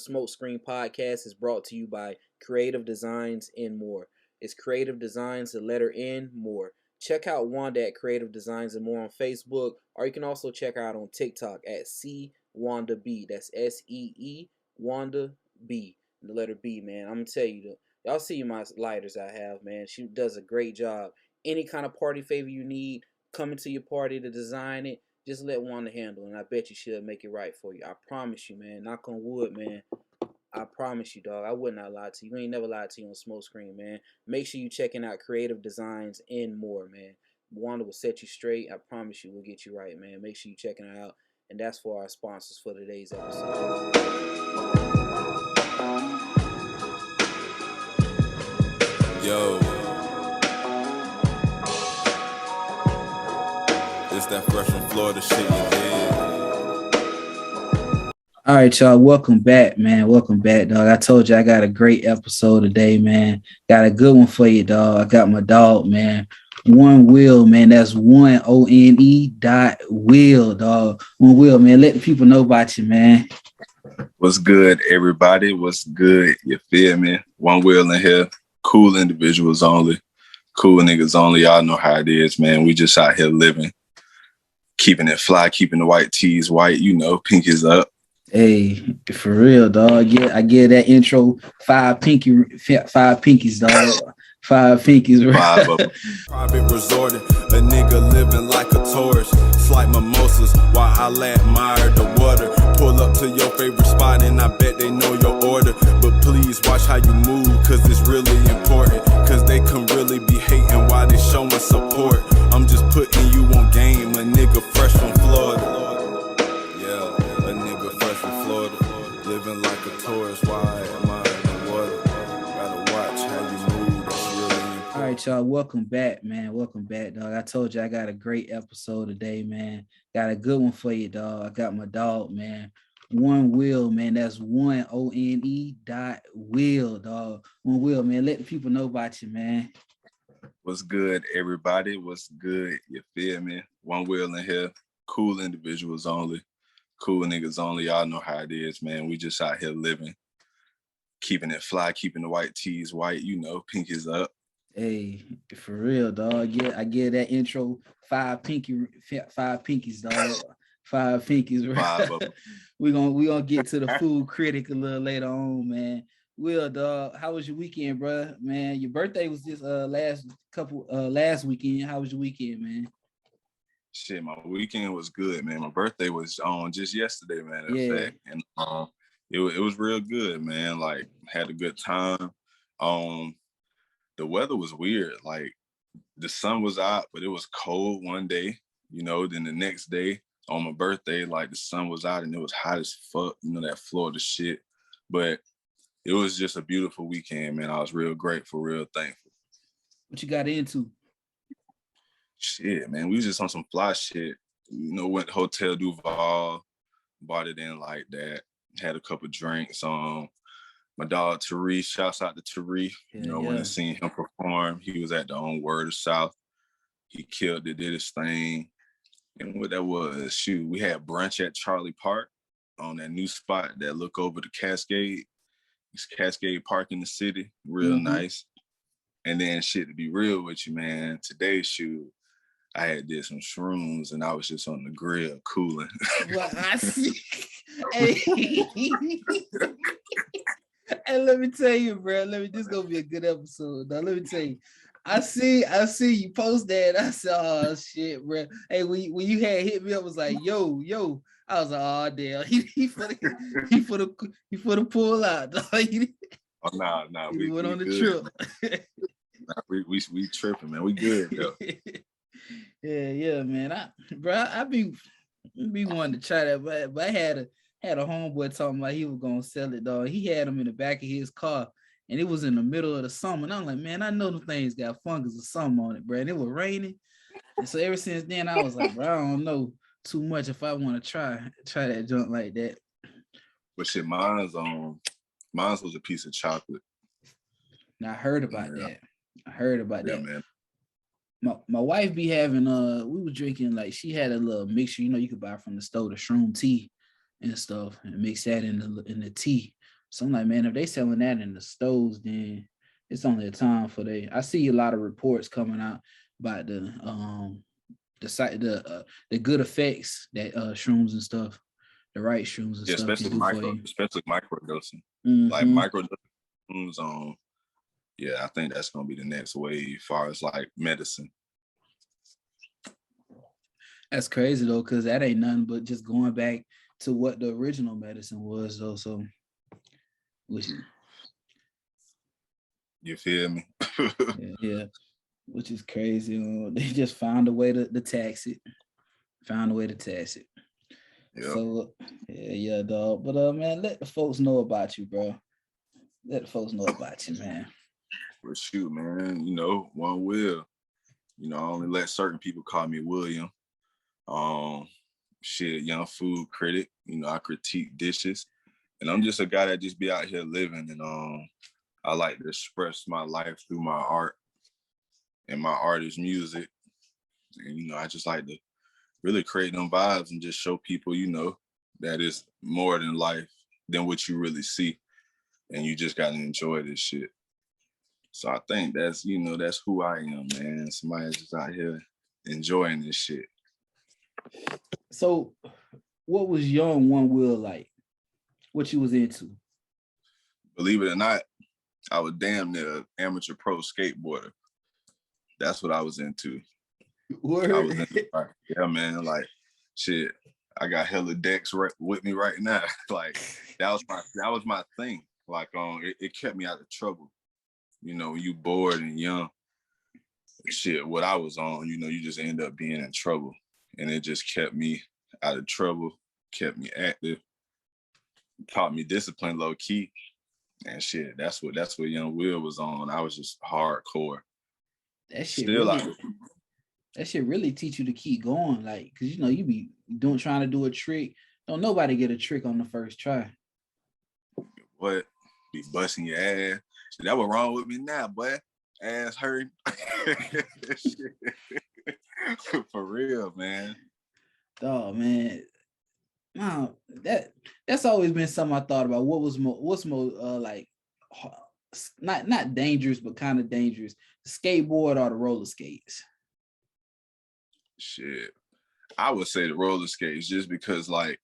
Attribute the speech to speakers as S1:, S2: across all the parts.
S1: Smoke Screen Podcast is brought to you by Creative Designs and More. It's Creative Designs, the letter N, More. Check out Wanda at Creative Designs and More on Facebook, or you can also check her out on TikTok at C Wanda B. That's SEE Wanda B. The letter B, man. I'm gonna tell you, y'all see my lighters I have, man. She does a great job. Any kind of party favor you need, coming to your party to design it, just let Wanda handle it, and I bet you she'll make it right for you. I promise you, man. Knock on wood, man. I promise you, dog. I would not lie to you. We ain't never lied to you on Smoke Screen, man. Make sure you checking out Creative Designs and More, man. Wanda will set you straight. I promise you, we'll get you right, man. Make sure you checking it out. And that's for our sponsors for today's episode.
S2: Yo, it's that fresh from Florida shit you did.
S1: All right, y'all. Welcome back, man. Welcome back, dog. I told you I got a great episode today, man. Got a good one for you, dog. I got my dog, man. One.Will, man. That's One.Will, dog. One.Will, man. Let the people know about you, man.
S2: What's good, everybody? What's good? You feel me? One.Will in here. Cool individuals only. Cool niggas only. Y'all know how it is, man. We just out here living. Keeping it fly, keeping the white tees white, pinkies up.
S1: Hey, for real, dog. Yeah, I get that intro. Five pinkies, dog. Five pinkies, right?
S2: Five of them. Private resorting, a nigga living like a tourist. Slight mimosas while I admire the water. Pull up to your favorite spot and I bet they know your order. But please watch how you move, cause it's really important. Cause they can really be hating while they showing support. I'm just putting you on game, a nigga fresh from Florida. Living like a tourist, why am I in the water? Gotta watch how you move, that's really important.
S1: All right, y'all, welcome back, man. Welcome back, dog. I told you I got a great episode today, man. Got a good one for you, dog. I got my dog, man. One.Will, man. That's One.Will, dog. One.Will, man. Let the people know about you, man.
S2: What's good, everybody? What's good? You feel me? One.Will in here. Cool individuals only. Cool niggas only. Y'all know how it is, man. We just out here living, keeping it fly, keeping the white tees white, pinkies up.
S1: Hey, for real, dog. Yeah, I get that intro. Five pinkies, dog. Five pinkies, right?
S2: Five of them.
S1: we gonna get to the food critic a little later on, man. Will, dog, how was your weekend, bro? Man, your birthday was this last weekend. How was your weekend, man?
S2: Shit, my weekend was good, man. My birthday was on just yesterday, man. In fact, and it was real good, man. Like, had a good time. The weather was weird. Like, the sun was out, but it was cold one day. Then the next day on my birthday, like, the sun was out and it was hot as fuck. That Florida shit. But it was just a beautiful weekend, man. I was real grateful, real thankful.
S1: What you got into?
S2: Shit, man, we was just on some fly shit. Went to Hotel Duval, bought it in like that. Had a couple drinks. My dog Tariq, shouts out to Tariq. Went and seen him perform. He was at the Word of South. He killed it, did his thing. And what that was, shoot, we had brunch at Charlie Park on that new spot that look over the Cascade. It's Cascade Park in the city, real nice. And then shit, to be real with you, man, today's shoot, I had did some shrooms and I was just on the grill cooling.
S1: Well, I see. Hey, and let me tell you, bro. This gonna be a good episode. Now, let me tell you. I see you post that. I said, oh shit, bro. Hey, when you had hit me up, I was like, yo. I was like, oh damn, he for the pull out.
S2: Oh nah.
S1: We went on the
S2: trip. We tripping, man. We good though.
S1: Yeah, man. I be wanting to try that, but I had a homeboy talking about he was gonna sell it, dog. He had them in the back of his car, and it was in the middle of the summer. And I'm like, man, I know the things got fungus or something on it, bro. And it was raining, and so ever since then, I was like, bro, I don't know too much if I want to try that junk like that.
S2: But shit, mine's was a piece of chocolate.
S1: Now I heard about that. that.
S2: Man.
S1: My wife be having we were drinking, like, she had a little mixture, you could buy from the store, the shroom tea and stuff, and mix that in the tea.
S3: So I'm like, man, if they selling that in the stores, then it's only a time for they. I see a lot of reports coming out about the good effects that shrooms and stuff, the right shrooms and
S2: Yeah,
S3: stuff can do for you.
S2: especially microdosing. Like
S3: Mm-hmm.
S2: microdosing on. Yeah, I think that's gonna be the next wave as far as like medicine.
S3: That's crazy though, because that ain't nothing but just going back to what the original medicine was though. So,
S2: you feel me?
S3: yeah, which is crazy. They just found a way to tax it. Found a way to tax it. Yep. So yeah, dog. But man, let the folks know about you, bro. Let the folks know about you, man.
S2: For shoot, man. You know, One.Will. You know, I only let certain people call me William. Young food critic. You know, I critique dishes. And I'm just a guy that just be out here living, and I like to express my life through my art, and my art is music. And, you know, I just like to really create them vibes and just show people, you know, that it's more than life, than what you really see. And you just got to enjoy this shit. So I think that's, you know, that's who I am, man. Somebody just out here enjoying this shit.
S3: So what was young One.Will like? What you was into?
S2: Believe it or not, I was damn near an amateur pro skateboarder. That's what I was into.
S3: Word.
S2: I was into, yeah, man. Like, shit, I got hella decks with me right now. Like, that was my thing. Like, it kept me out of trouble. You know, when you bored and young, shit, what I was on, you know, you just end up being in trouble. And it just kept me out of trouble, kept me active, taught me discipline low key. And shit, that's what young Will was on. I was just hardcore.
S3: That shit really teach you to keep going, like, cause you know you be trying to do a trick. Don't nobody get a trick on the first try.
S2: What? Be busting your ass. So that was wrong with me now, boy. Ass hurt. For real, man.
S3: Oh man. No, that's always been something I thought about. What's more like not dangerous, but kind of dangerous, the skateboard or the roller skates?
S2: Shit, I would say the roller skates, just because like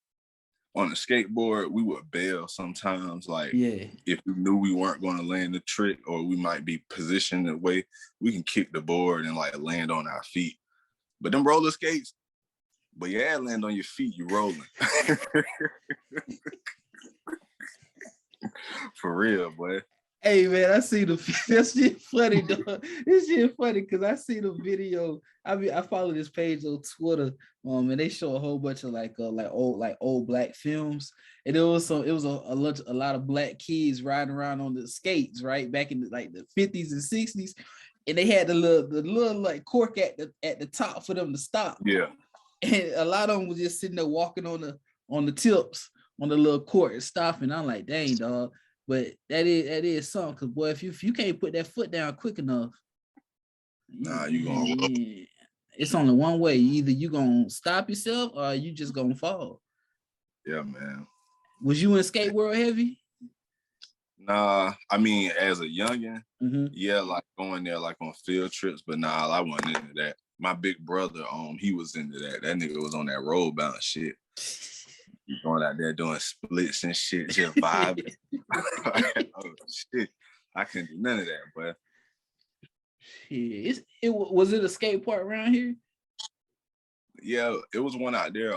S2: on the skateboard we would bail sometimes. Like, if we knew we weren't going to land the trick, or we might be positioned in a way, we can kick the board and like land on our feet. But them roller skates, but yeah, land on your feet, you rolling. For real, boy.
S3: Hey man, I see that shit funny, dog. This shit funny because I see the video. I follow this page on Twitter, and they show a whole bunch of like old black films, and it was a lot of black kids riding around on the skates, right, back in the 50s and 60s, and they had the little like cork at the top for them to stop.
S2: Yeah.
S3: And a lot of them was just sitting there walking on the tips on the little court and stopping. I'm like, dang, dog. But that is something, because boy, if you can't put that foot down quick enough,
S2: nah, you gonna roll.
S3: It's only one way. Either you gonna stop yourself or you just gonna fall.
S2: Yeah, man.
S3: Was you in skate world heavy?
S2: Nah, I mean, as a youngin', yeah, like going there like on field trips, but nah, I wasn't into that. My big brother, he was into that. That nigga was on that roll bounce shit. You going out there doing splits and shit, just vibing. Oh shit, I couldn't do none of that, but
S3: was it a skate park around here?
S2: Yeah, it was one out there.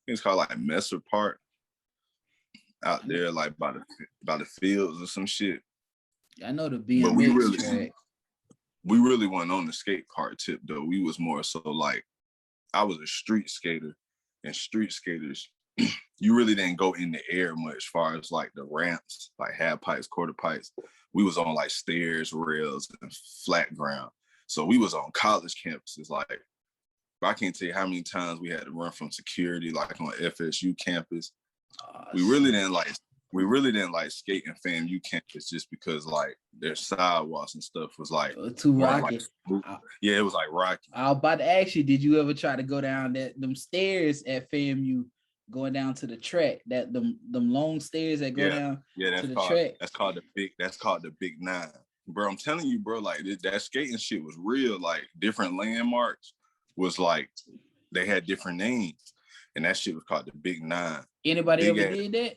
S2: It's called like Messer Park, out there like by the fields or some shit.
S3: I know the BMX track.
S2: We really wasn't on the skate park tip though. We was more so like, I was a street skater, and street skaters, you really didn't go in the air much as far as like the ramps, like half pipes, quarter pipes. We was on like stairs, rails, and flat ground. So we was on college campuses. Like, I can't tell you how many times we had to run from security, like on FSU campus. We really didn't like skate in FAMU campus, just because like their sidewalks and stuff was like
S3: too rocky.
S2: Yeah, it was like rocky.
S3: I was about to ask you, did you ever try to go down them stairs at FAMU going down to the track. That them long stairs that go down to the track.
S2: That's called the Big Nine. Bro, I'm telling you, bro, like that skating shit was real. Like different landmarks was like they had different names, and that shit was called the Big Nine.
S3: Anybody ever did that?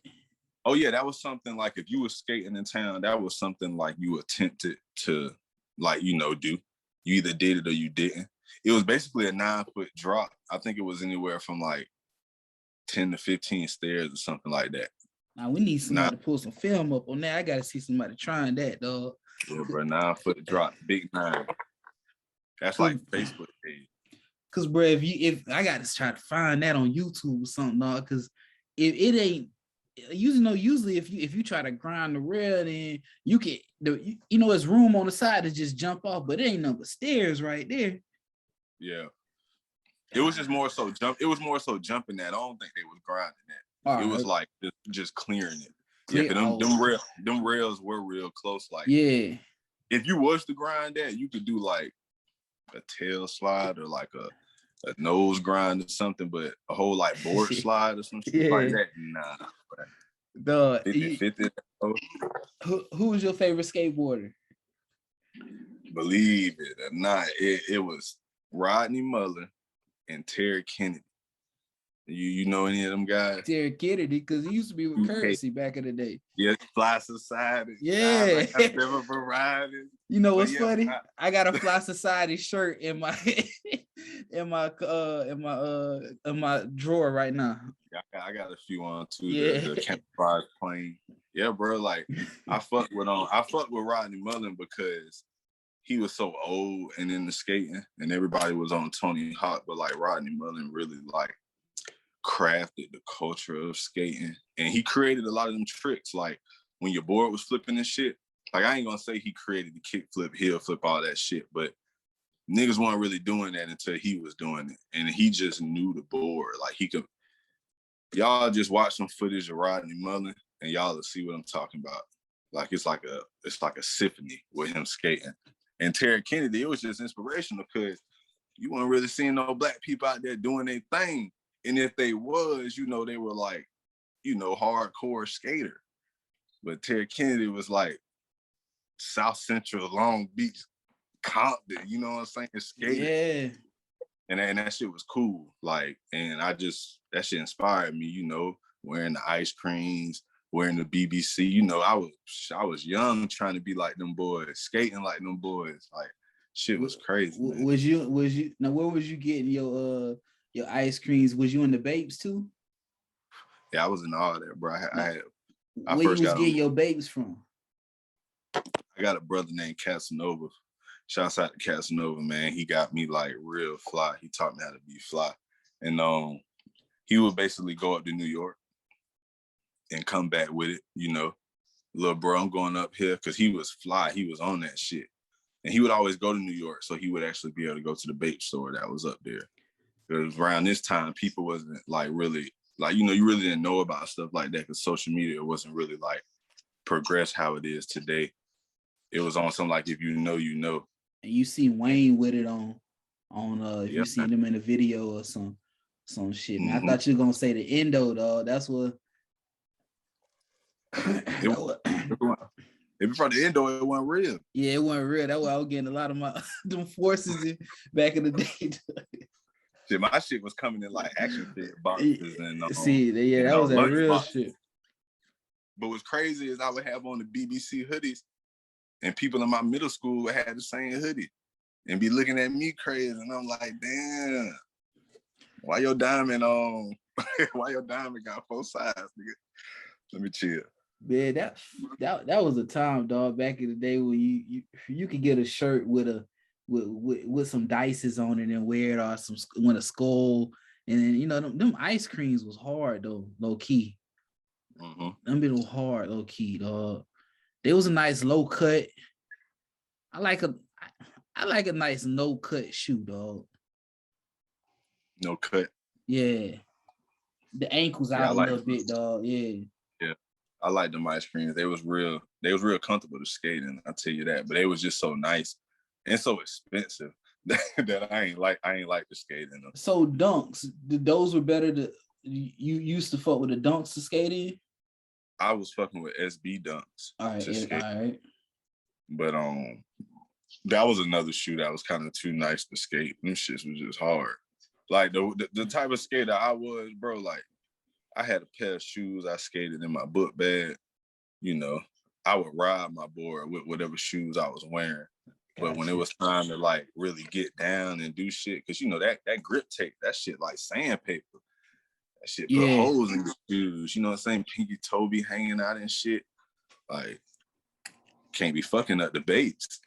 S2: Oh yeah, that was something like if you were skating in town, that was something like you attempted to like, you know, do. You either did it or you didn't. It was basically a 9-foot drop. I think it was anywhere from like 10 to 15 stairs or something like that.
S3: Now we need somebody to pull some film up on that. I gotta see somebody trying that, dog.
S2: Yeah, bro, 9-foot drop, Big Nine. That's like Facebook page.
S3: Cause bro, if I gotta try to find that on YouTube or something, dog, cause if it ain't usually if you try to grind the rail, then you can it's room on the side to just jump off, but it ain't nothing but stairs right there.
S2: Yeah. It was just more so jumping that. I don't think they was grinding that. It was like just clearing it. Yeah, them rails were real close. Like,
S3: yeah,
S2: if you was to grind that, you could do like a tail slide or like a nose grind or something, but a whole like board slide or something like that. Nah. 50.
S3: Who was your favorite skateboarder?
S2: Believe it or not, it was Rodney Mullen and Terry Kennedy. You know any of them guys?
S3: Terry Kennedy, because he used to be with Currency back in the day.
S2: Yeah, Fly Society.
S3: Yeah.
S2: Never variety.
S3: You know what's funny? I got a Fly Society shirt in my drawer right now.
S2: I got a few on too. Yeah. The camouflage plane. Yeah, bro. Like I fuck with Rodney Mullen because he was so old and in the skating, and everybody was on Tony Hawk, but like Rodney Mullen really like crafted the culture of skating, and he created a lot of them tricks. Like when your board was flipping and shit. Like I ain't gonna say he created the kick flip, heel flip, all that shit, but niggas weren't really doing that until he was doing it, and he just knew the board. Like he could. Y'all just watch some footage of Rodney Mullen, and y'all will see what I'm talking about. Like it's like a symphony with him skating. And Terry Kennedy, it was just inspirational because you weren't really seeing no black people out there doing their thing. And if they was, they were like, hardcore skater. But Terry Kennedy was like South Central, Long Beach, Compton, you know what I'm saying? Skater. Yeah. And that shit was cool. Like, and that shit inspired me, wearing the ice creams, wearing the BBC. I was young trying to be like them boys, skating like them boys. Like, shit was crazy. Man.
S3: Was you now where was you getting your ice creams? Was you in the Babes too?
S2: Yeah, I was in all that, bro.
S3: Where you was getting your Babes from?
S2: I got a brother named Casanova. Shouts out to Casanova, man. He got me like real fly. He taught me how to be fly. And he would basically go up to New York and come back with it, Little bro, I'm going up here, because he was fly. He was on that shit. And he would always go to New York, so he would actually be able to go to the bait store that was up there. Because around this time, people wasn't like really, like, you really didn't know about stuff like that because social media wasn't really like progressed how it is today. It was on something like if you know, you know.
S3: And you see Wayne with it on if you seen him in a video or some shit. Man, I thought you were gonna say the endo, dog. That's what.
S2: If it's from the endo, it wasn't real.
S3: Yeah, it wasn't real. That's why I was getting a lot of my them forces back in the day.
S2: Shit, my shit was coming in like action fit boxes and
S3: that was that real boxes. Shit.
S2: But what's crazy is I would have on the BBC hoodies, and people in my middle school would have the same hoodie and be looking at me crazy, and I'm like, damn, why your diamond got 4 sides, nigga? Let me chill.
S3: Man, that was a time, dog. Back in the day when you could get a shirt with some dices on it and wear it, or with a skull, and then them ice creams was hard though, low key. Mm-hmm. Them bit was hard, low key, dog. There was a nice low cut. I like a nice no cut shoe, dog.
S2: No cut.
S3: Yeah, the ankles out a little bit, dog. Yeah.
S2: Yeah, I like them ice creams. They was real comfortable to skate in. I'll tell you that. But they was just so nice and so expensive that I ain't like to skate in them.
S3: So dunks, those were better you used to fuck with the dunks to skate in?
S2: I was fucking with SB dunks
S3: All
S2: to
S3: right,
S2: skate,
S3: all right.
S2: but that was another shoe that was kind of too nice to skate. Them shits was just hard. Like the type of skater I was, bro. Like I had a pair of shoes I skated in my book bag. You know, I would ride my board with whatever shoes I was wearing. But when it was time to like really get down and do shit, because you know that grip tape, that shit like sandpaper. That shit put holes in your shoes. You know what I'm saying? Pinky toe be hanging out and shit. Like, can't be fucking up the baits.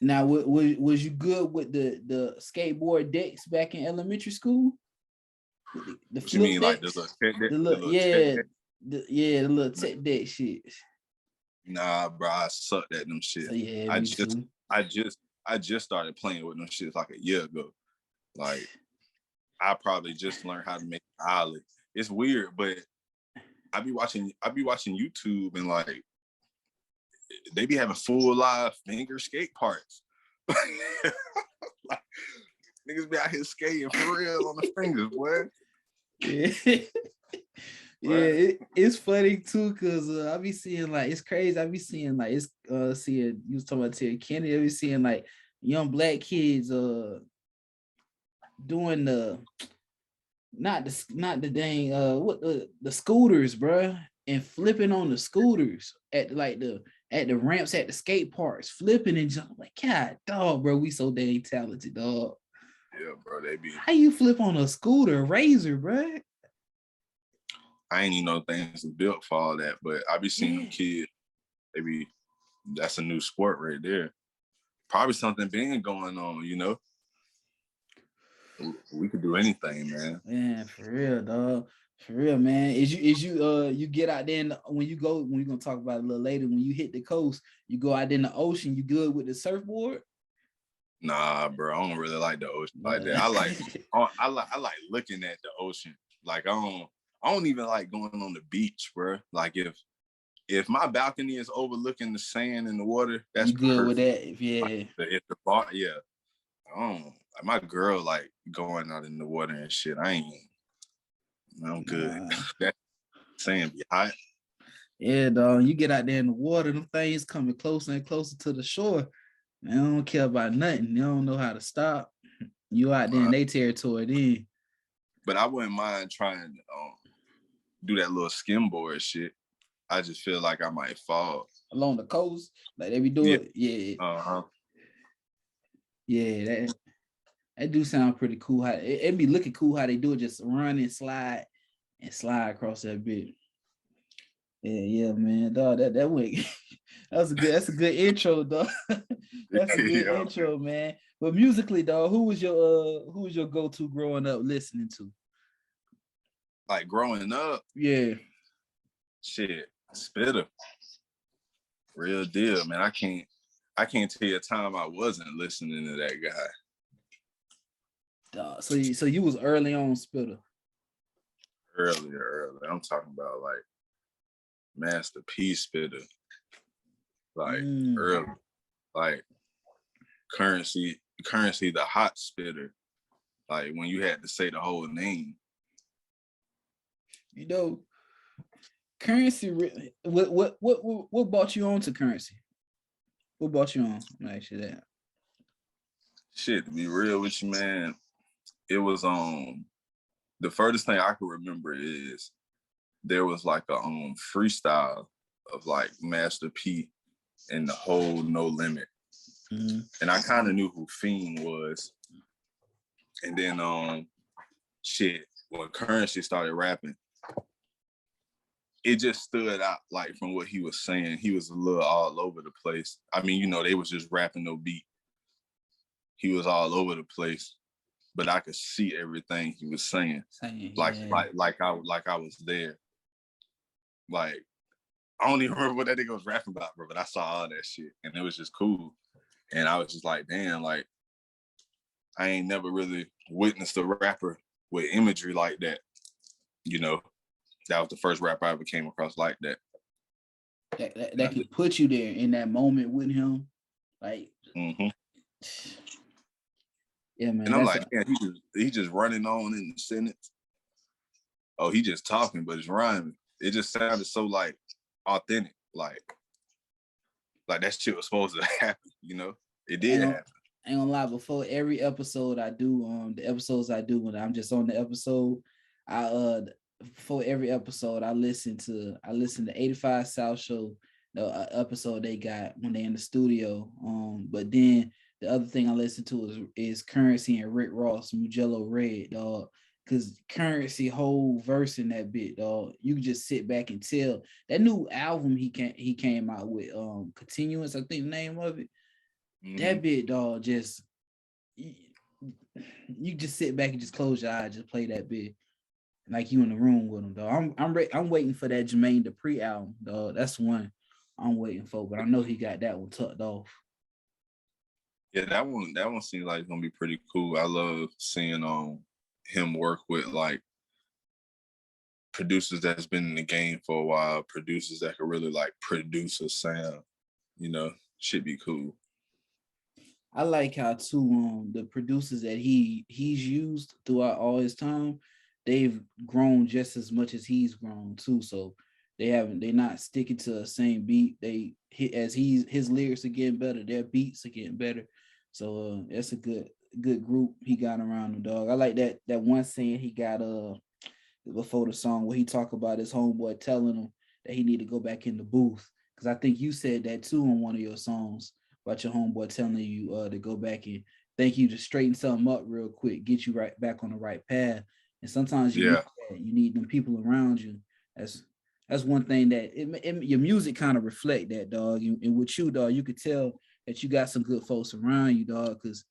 S3: Now, was you good with the skateboard decks back in elementary school? The
S2: What you mean, like
S3: decks?
S2: the little
S3: the little tech deck shit.
S2: Nah, bro, I sucked at them shit.
S3: So yeah,
S2: I just started playing with them shit like a year ago. Like, I probably just learned how to make an ollie. It's weird, but I be watching YouTube and like they be having full live finger skate parts. Like, niggas be out here skating for real on the fingers, boy.
S3: Yeah. Yeah, it's funny too, cause I be seeing like it's crazy. I be seeing like it's seeing you was talking about Terry Kennedy. I be seeing like young black kids doing not the dang the scooters, bro, and flipping on the scooters at the ramps at the skate parks, flipping and jumping. Like, God, dog, bro, we so dang talented, dog.
S2: Yeah, bro, they be.
S3: How you flip on a scooter, razor, bro?
S2: I ain't even know things was built for all that, but I be seeing them kids. Maybe that's a new sport right there. Probably something big going on, you know. We could do anything, man.
S3: Man, for real, dog. For real, man. Is you get out there and when you're gonna talk about it a little later, when you hit the coast, you go out in the ocean, you good with the surfboard?
S2: Nah, bro, I don't really like the ocean like that. I like looking at the ocean. Like I don't even like going on the beach, bro. Like if my balcony is overlooking the sand and the water, that's
S3: you good
S2: perfect.
S3: with that? Yeah.
S2: If the bar, yeah. My girl like going out in the water and shit. I'm good. That sand be hot.
S3: Yeah, dog. You get out there in the water, them things coming closer and closer to the shore. Man, I don't care about nothing. They don't know how to stop. You out there in their territory then.
S2: But I wouldn't mind trying to do that little skimboard shit. I just feel like I might fall.
S3: Along the coast, like they be doing. Yeah.
S2: Uh-huh.
S3: Yeah, that do sound pretty cool. How it be looking cool how they do it, just run and slide across that bit. Yeah, man, dog. That went. That's a good intro, dog. That's a good intro, man. But musically, dog, who was your go-to growing up listening to?
S2: Like growing up?
S3: Yeah.
S2: Shit, Spitter. Real deal, man. I can't tell you a time I wasn't listening to that guy.
S3: Dog. So you was early on Spitter.
S2: Early. I'm talking about like Master P Spitter. Like early. Like currency, the hot spitter. Like when you had to say the whole name.
S3: You know, Currency. What brought you on to Currency? What brought you on? Actually, that.
S2: Shit, to be real with you, man, it was the furthest thing I can remember is there was like a freestyle of like Master P and the whole No Limit. Mm-hmm. And I kind of knew who Fiend was. And then when Currency started rapping, it just stood out like from what he was saying. He was a little all over the place. I mean, you know, they was just rapping no beat. He was all over the place, but I could see everything he was saying. Like I was there. Like, I don't even remember what that nigga was rapping about, bro, but I saw all that shit and it was just cool. And I was just like, damn, like, I ain't never really witnessed a rapper with imagery like that. You know, that was the first rapper I ever came across like that.
S3: That could put you there in that moment with him. Like, yeah, man.
S2: And I'm like, man, he just running on in the sentence. oh, he just talking, but it's rhyming. It just sounded so like authentic, like that shit was supposed to happen, you know? It did happen.
S3: I ain't gonna lie, before every episode I do, the episodes I do when I'm just on the episode, before every episode I listen to 85 South Show, the episode they got when they in the studio. But then the other thing I listen to is Currency and Rick Ross, Mugello Red, dog. Cause Currency whole verse in that bit, dog. You can just sit back and tell. That new album he came out with, Continuance, I think the name of it. That bit, dog, just you just sit back and just close your eyes, just play that bit like you in the room with him, dog. I'm waiting for that Jermaine Dupri album, dog. That's one I'm waiting for, but I know he got that one tucked off.
S2: Yeah, that one seems like it's gonna be pretty cool. I love seeing him work with like producers that's been in the game for a while, producers that can really like produce a sound, you know, should be cool.
S3: I like how too the producers that he's used throughout all his time, they've grown just as much as he's grown too. So they're not sticking to the same beat. His lyrics are getting better, their beats are getting better. So that's a good group he got around him, dog. I like that one saying he got before the song where he talk about his homeboy telling him that he need to go back in the booth. Because I think you said that too on one of your songs about your homeboy telling you to go back and thank you to straighten something up real quick, get you right back on the right path. And sometimes you need them people around you. That's one thing that your music kind of reflect that, dog. And with you, dog, you could tell that you got some good folks around you, dog. Because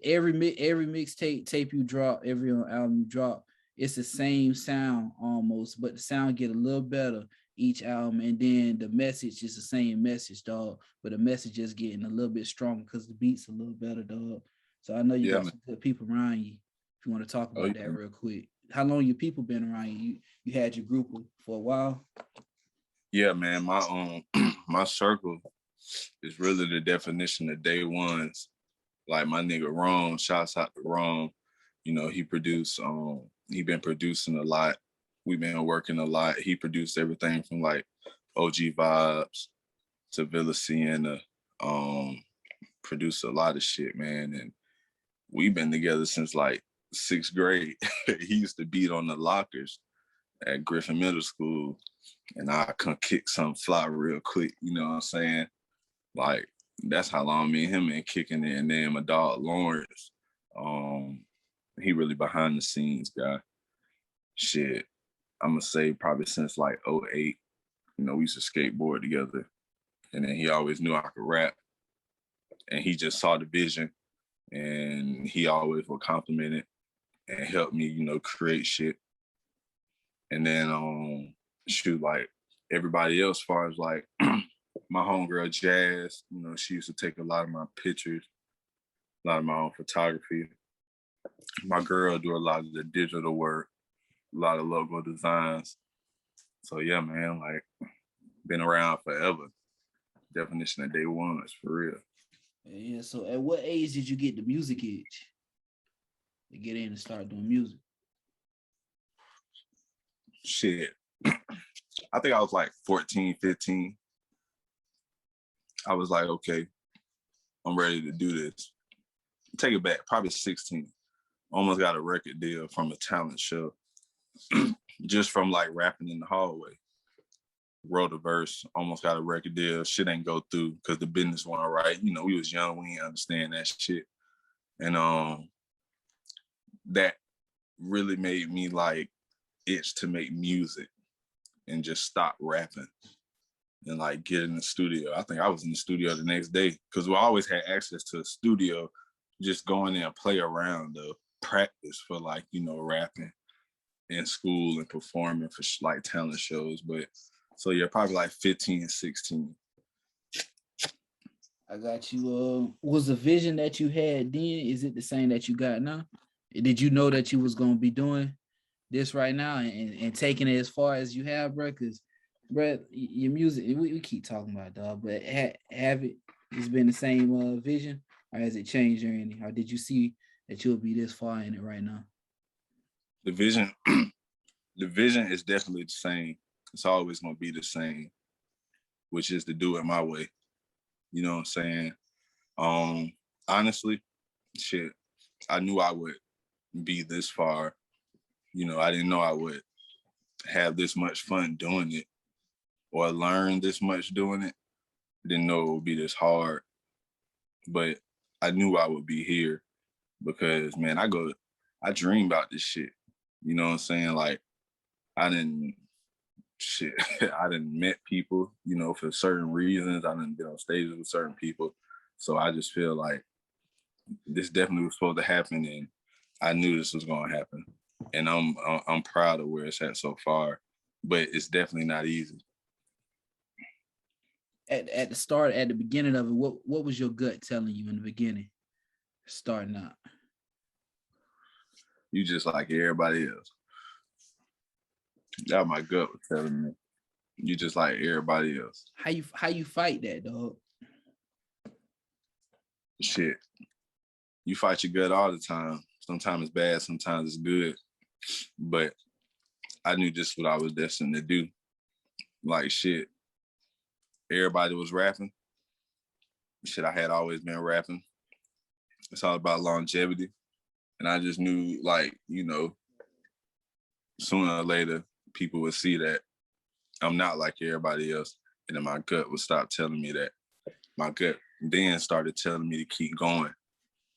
S3: every mixtape you drop, every album you drop, it's the same sound almost, but the sound get a little better each album, and then the message is the same message, dog. But the message is getting a little bit stronger because the beat's a little better, dog. So I know you got some good people around you. If you want to talk about that real quick, how long your people been around you? You had your group for a while.
S2: Yeah, man, my my circle is really the definition of day ones. Like my nigga Rome, shouts out to Rome. You know, he been producing a lot. We've been working a lot. He produced everything from like OG Vibes to Villa Sienna. Produced a lot of shit, man. And we've been together since like 6th grade. He used to beat on the lockers at Griffin Middle School, and I come kick some fly real quick, you know what I'm saying? Like, that's how long me and him been kicking it. And then my dog Lawrence, he really behind the scenes guy. Shit, I'm gonna say probably since like 08, you know, we used to skateboard together. And then he always knew I could rap. And he just saw the vision, and he always would compliment it and help me, you know, create shit. And then shoot, like everybody else, as far as like my homegirl Jazz, you know, she used to take a lot of my pictures, a lot of my own photography. My girl do a lot of the digital work, a lot of logo designs. So yeah, man, like been around forever. Definition of day ones, for real.
S3: Yeah. So at what age did you get the music itch to get in and start doing music?
S2: Shit. I think I was like 14, 15. I was like, okay, I'm ready to do this. Take it back, probably 16. Almost got a record deal from a talent show. Just from like rapping in the hallway. Wrote a verse, almost got a record deal. Shit ain't go through because the business wasn't right. You know, we was young, we didn't understand that shit. And that really made me like itch to make music and just stop rapping and like get in the studio. I think I was in the studio the next day because we always had access to a studio, just going there and play around the practice for like, you know, rapping in school and performing for like talent shows. But so yeah, probably like 15 and 16.
S3: I got you. Was the vision that you had then, is it the same that you got now? Did you know that you was going to be doing this right now and taking it as far as you have, bro? Because, bro, your music, we keep talking about it, dog, but have it's been the same vision, or has it changed or anything? Or did you see that you'll be this far in it right now?
S2: The vision the vision is definitely the same. It's always gonna be the same, which is to do it my way. You know what I'm saying? Honestly, shit, I knew I would be this far. You know, I didn't know I would have this much fun doing it or learn this much doing it. Didn't know it would be this hard, but I knew I would be here because, man, I dream about this shit. You know what I'm saying? Like, I didn't I didn't met people, you know, for certain reasons. I didn't get on stages with certain people. So I just feel like this definitely was supposed to happen, and I knew this was gonna happen. And I'm proud of where it's at so far, but it's definitely not easy.
S3: At the start, at the beginning of it, what was your gut telling you in the beginning, starting out?
S2: You just like everybody else. That my gut was telling me. You just like everybody else.
S3: How you fight that, dog?
S2: Shit. You fight your gut all the time. Sometimes it's bad, sometimes it's good. But I knew this is what I was destined to do. Like, shit, everybody was rapping. Shit, I had always been rapping. It's all about longevity. And I just knew, like, you know, sooner or later, people would see that I'm not like everybody else. And then my gut would stop telling me that. My gut then started telling me to keep going.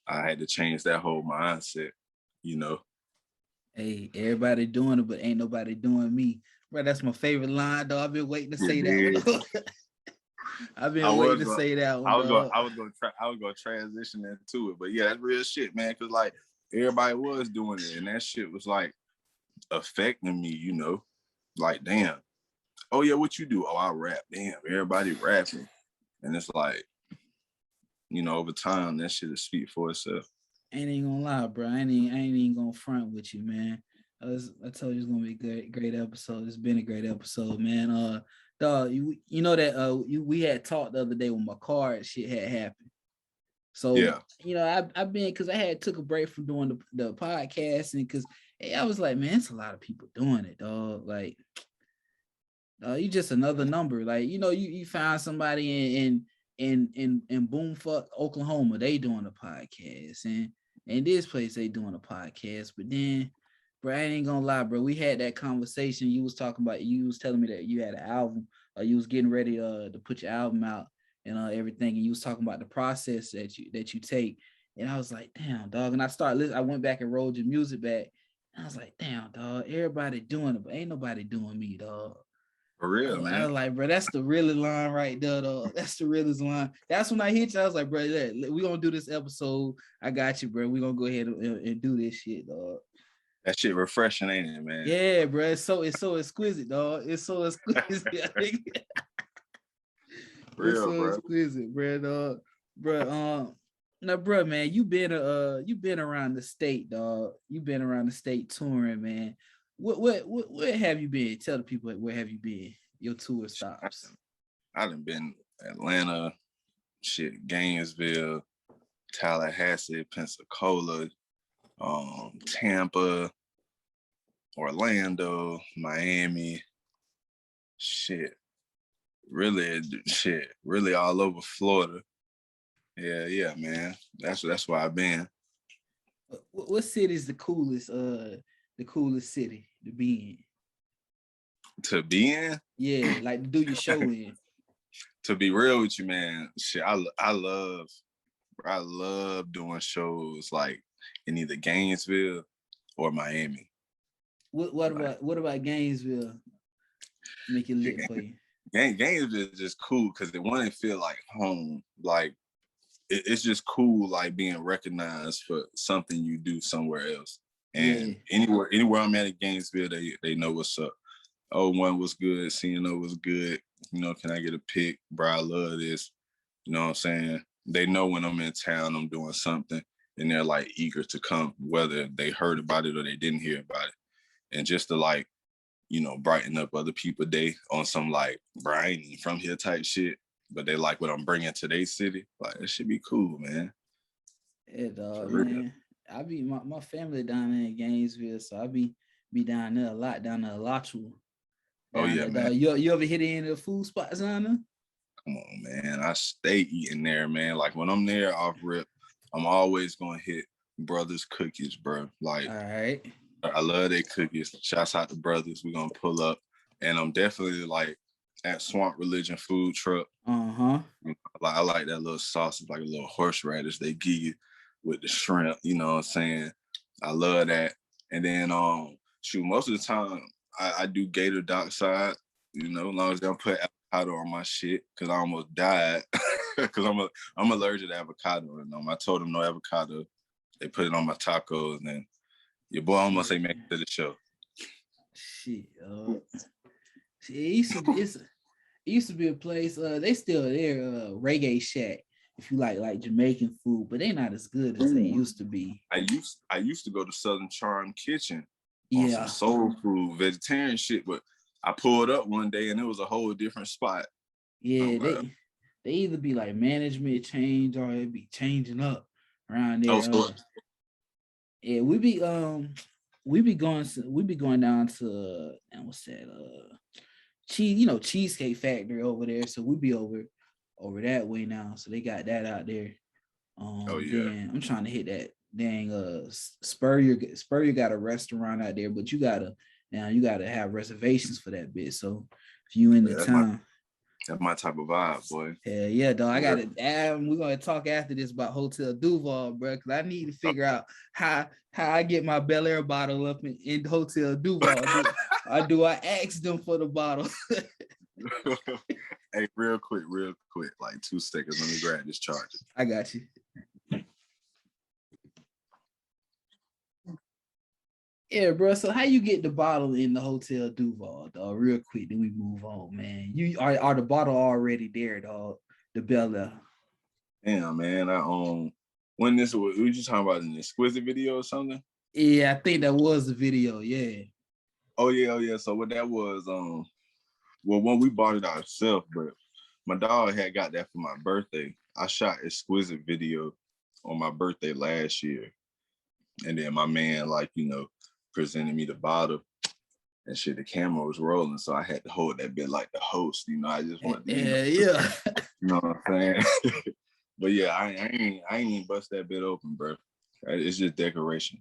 S2: I had to change that whole mindset, you know.
S3: Hey, everybody doing it, but ain't nobody doing me. Bro, that's my favorite line, dog. I've been waiting to say that one. I've been waiting to say that one.
S2: I was gonna transition into it, but yeah, that's real shit, man. Cause like everybody was doing it, and that shit was like affecting me, you know. Like, damn. Oh yeah, what you do? Oh, I rap. Damn, everybody rapping, and it's like, you know, over time that shit will speak for itself.
S3: Ain't gonna lie, bro. I ain't even gonna front with you, man. I told you it's gonna be a great episode. It's been a great episode, man. Dog, you know that we had talked the other day when my card shit had happened. So yeah, you know, I've been, because I had took a break from doing the podcast, and because I was like, man, it's a lot of people doing it, dog. Like, you just another number. Like, you know, you find somebody in Boomfuck, Oklahoma, they doing a podcast, and in this place they doing a podcast. But then, bro, I ain't gonna lie, bro, we had that conversation. You was talking about, you was telling me that you had an album, you was getting ready to put your album out and everything, and you was talking about the process that you take. And I was like, damn, dog. And I started listening. I went back and rolled your music back, and I was like, damn, dog, everybody doing it, but ain't nobody doing me, dog.
S2: For real, man.
S3: I was like, bro, that's the realest line right there, though. That's the realest line. That's when I hit you. I was like, bro, we gonna do this episode. I got you, bro. We gonna go ahead and do this shit, dog.
S2: That shit refreshing, ain't it, man?
S3: Yeah, bro. It's so exquisite, dog. It's so exquisite. Real, so bro. Exquisite, bro, dog. Bro, now, bro, man, you been around the state, dog. You been around the state touring, man. Where have you been? Tell the people, where have you been? Your tour stops.
S2: I done been Atlanta, shit, Gainesville, Tallahassee, Pensacola, Tampa, Orlando, Miami, really all over Florida. Yeah, man. That's where I've been.
S3: What city is the coolest city to be in?
S2: To be in?
S3: Yeah, like to do your show in.
S2: To be real with you, man, shit, I love doing shows like in either Gainesville or Miami.
S3: What about Gainesville? Make it lit for you.
S2: Gainesville is just cool because it want to feel like home. Like it's just cool, like being recognized for something you do somewhere else. And anywhere I'm at in Gainesville, they know what's up. Oh, One was good. CNO was good. You know, can I get a pic? Bro, I love this. You know what I'm saying? They know when I'm in town, I'm doing something, and they're like eager to come, whether they heard about it or they didn't hear about it. And just to like, you know, brighten up other people's day on some like, bro, I ain't from here type shit, but they like what I'm bringing to their city. Like, it should be cool, man.
S3: Yeah, dog, man. I be my family down there in Gainesville, so I be be down there a lot, down there a lot.
S2: Oh
S3: Down
S2: yeah,
S3: there,
S2: man.
S3: dog. You ever hit any of the food spots down there?
S2: Come on, man. I stay eating there, man. Like when I'm there off rip, I'm always gonna hit Brothers Cookies, bro. Like
S3: All right.
S2: I love their cookies. Shouts out to Brothers. We're gonna pull up. And I'm definitely like at Swamp Religion Food Truck.
S3: Uh-huh.
S2: I like that little sausage, like a little horseradish they give you with the shrimp, you know what I'm saying? I love that. And then shoot, most of the time I do Gator Dockside, you know, as long as they don't put avocado on my shit, because I almost died. Because I'm allergic to avocado. And I told them no avocado. They put it on my tacos, and then your boy almost ain't make it to the show.
S3: Shit. It used to be a place. They still there. Reggae Shack. If you like Jamaican food, but they not as good as they used to be.
S2: I used to go to Southern Charm Kitchen on
S3: Yeah.
S2: some soul food, vegetarian shit, but I pulled up one day and it was a whole different spot.
S3: Yeah, they either be like management change or it be changing up around there. Yeah, we be going down to what's that cheese, Cheesecake Factory over there. So we be over that way now. So they got that out there. Then I'm trying to hit that dang Spurrier got a restaurant out there, but you gotta have reservations for that bit. So if you in the town.
S2: That's my type of vibe, boy.
S3: Yeah, dog. I got it. We're gonna talk after this about Hotel Duval, bro, because I need to figure out how I get my Bel Air bottle up in Hotel Duval. Do I ask them for the bottle?
S2: Hey, real quick, like 2 seconds. Let me grab this charger.
S3: I got you. Yeah, bro. So how you get the bottle in the Hotel Duval, dog? Real quick, then we move on, man. You are the bottle already there, dog? The Bel Air.
S2: Damn, man. When this was, we just talking about an exquisite video or something?
S3: Yeah, I think that was the video. Yeah.
S2: Oh yeah. So what that was, well, when we bought it ourselves, but my dog had got that for my birthday. I shot exquisite video on my birthday last year, and then my man, presented me the bottle and shit. The camera was rolling, so I had to hold that bit like the host. I just wanted to,
S3: yeah.
S2: You know what I'm saying? But yeah, I ain't even bust that bit open, bro. It's just decoration.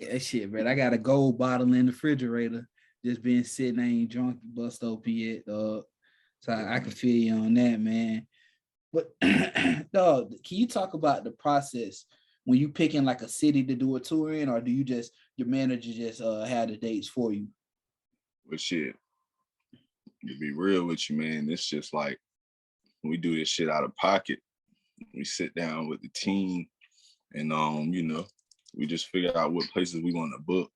S3: That shit, man. I got a gold bottle in the refrigerator, just been sitting. I ain't drunk, bust open yet, dog. So I can feel you on that, man. But dog, can you talk about the process when you picking like a city to do a tour in, or do you just your manager just have the dates for you?
S2: Well, shit, to be real with you, man, it's just like we do this shit out of pocket. We sit down with the team, and we just figure out what places we want to book,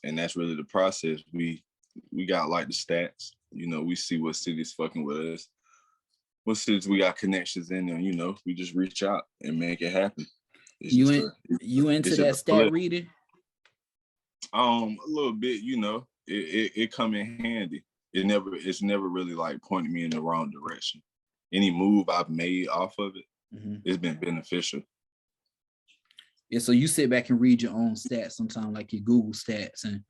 S2: and that's really the process. We got like the stats. We see what cities fucking with us, what cities we got connections in, and we just reach out and make it happen.
S3: You into that stat reading?
S2: A little bit, it come in handy. It's never really like pointed me in the wrong direction. Any move I've made off of it, it's been beneficial.
S3: Yeah, so you sit back and read your own stats sometimes, like your Google stats and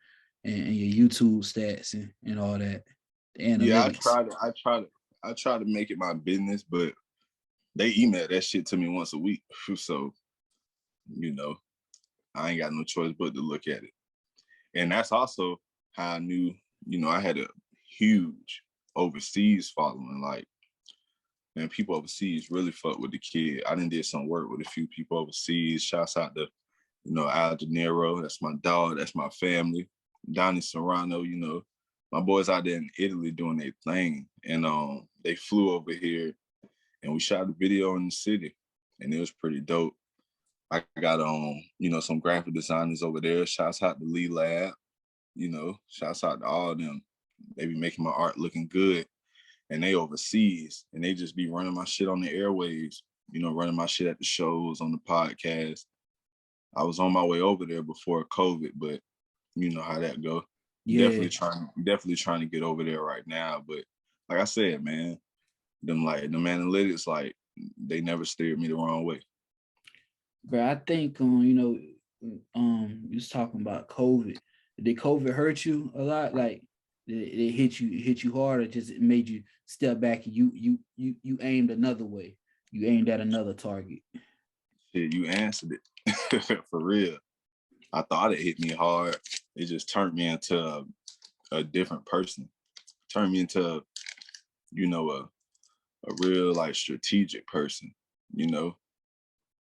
S3: your YouTube stats and all that.
S2: Yeah, I try to make it my business, but they email that shit to me once a week. So, I ain't got no choice but to look at it. And that's also how I knew, I had a huge overseas following. Like, man, people overseas really fuck with the kid. I done did some work with a few people overseas. Shouts out to, Al De Niro. That's my dog. That's my family. Donnie Serrano, my boys out there in Italy doing their thing. And they flew over here and we shot a video in the city. And it was pretty dope. I got some graphic designers over there. Shouts out to Lee Lab. Shouts out to all of them. They be making my art looking good. And they overseas. And they just be running my shit on the airwaves, running my shit at the shows, on the podcast. I was on my way over there before COVID, but you know how that go. Yeah. Definitely trying to get over there right now. But like I said, man, them analytics, like, they never steered me the wrong way.
S3: But I think you was talking about COVID. did COVID hurt you a lot? Like it hit you hard, or just it made you step back and you aimed another way. You aimed at another target.
S2: Shit, you answered it. For real. I thought it hit me hard. It just turned me into a different person. Turned me into, you know, a real like strategic person, you know.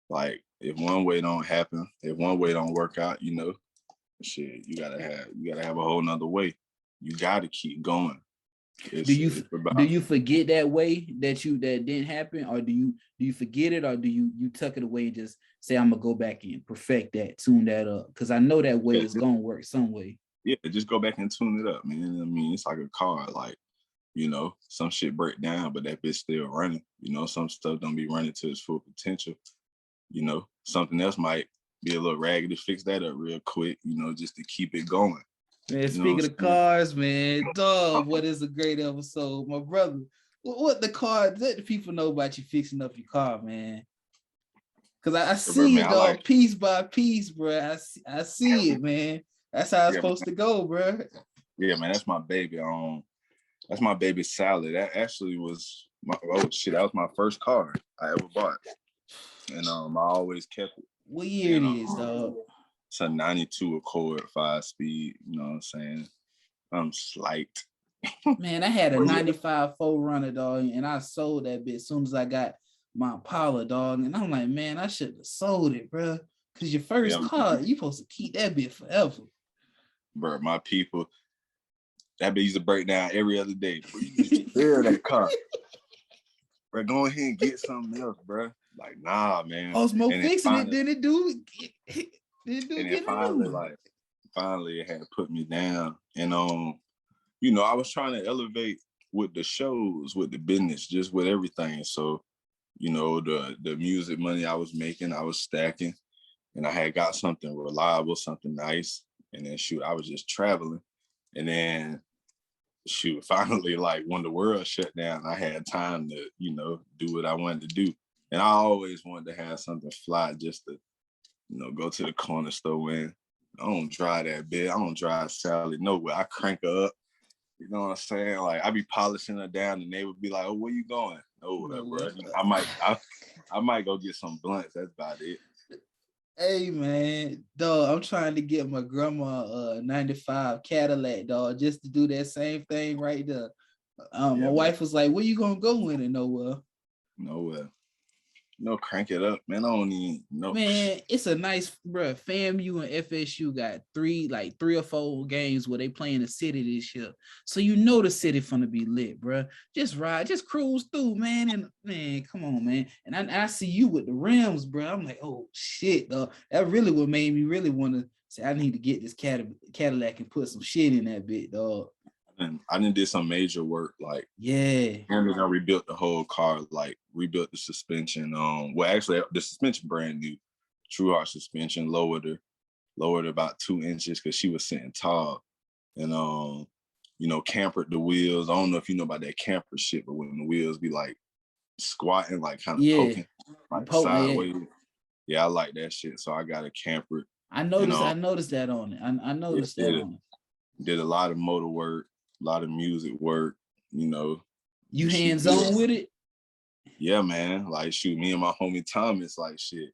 S2: Like if one way don't happen, if one way don't work out, you know, shit, you gotta have a whole nother way. You gotta keep going. It's
S3: Do you forget that way that didn't happen, or do you forget it, or do you tuck it away and just say, I'm gonna go back and perfect that, tune that up? Because I know that way is gonna work some way.
S2: Yeah, just go back and tune it up, man. I mean, it's like a car. Like, you know, some shit break down, but that bitch still running. You know, some stuff don't be running to its full potential. You know, something else might be a little raggedy. Fix that up real quick, you know, just to keep it going.
S3: Man, speaking of cars, man, dog, what is a great episode, my brother. What the car? Let the people know about you fixing up your car, man. Cause I see it, dog, like, piece by piece, bro. I see it, man. That's how it's supposed to go, bro.
S2: Yeah, man, that's my baby. That's my baby Salad. That actually was that was my first car I ever bought, and I always kept it.
S3: What year it is, dog?
S2: It's a 92 Accord 5-speed, you know what I'm saying? I'm slight.
S3: Man, I had a 95 4Runner, dog, and I sold that bit as soon as I got my Impala, dog. And I'm like, man, I should have sold it, bro. Because your first car, you supposed to keep that bit forever.
S2: Bro, my people, that bit used to break down every other day. Bro, you need to spare that car. Bro, go ahead and get something else, bro. Like, nah, man.
S3: Osmo fixing it, then it do.
S2: And then finally it had put me down. And you know, I was trying to elevate with the shows, with the business, just with everything. So, you know, the music money I was making, I was stacking, and I had got something reliable, something nice. And then shoot, I was just traveling. And then shoot, finally, like when the world shut down, I had time to, you know, do what I wanted to do. And I always wanted to have something fly just to, you know, go to the corner store and I don't drive that bit. I don't drive Sally nowhere. I crank her up. You know what I'm saying? Like I be polishing her down and they would be like, oh, where you going? Nowhere, bro. I might go get some blunts. That's about it.
S3: Hey man, dog, I'm trying to get my grandma 95 Cadillac, dog, just to do that same thing right there. My wife was like, where you gonna go in it? Nowhere.
S2: No, crank it up, man. I don't need no.
S3: Man, it's a nice, bro. FAMU and FSU got three or four games where they play in the city this year, so you know the city finna be lit, bro. Just ride, just cruise through, man. And man, come on, man. And I see you with the rims, bro. I'm like, oh shit, dog. That really what made me really want to say I need to get this Cadillac and put some shit in that bit, dog.
S2: I done did some major work, like and then I rebuilt the whole car, like rebuilt the suspension. Well, actually, the suspension brand new, True Heart suspension, lowered her about 2 inches because she was sitting tall, and you know, campered the wheels. I don't know if you know about that camper shit, but when the wheels be like squatting, like kind of poking, like sideways. Yeah, I like that shit, so I got a camper.
S3: I noticed that on it. I noticed that on it.
S2: Did a lot of motor work. A lot of music work, you know.
S3: You hands-on with it?
S2: Yeah, man. Like, shoot, me and my homie Thomas, like, shit.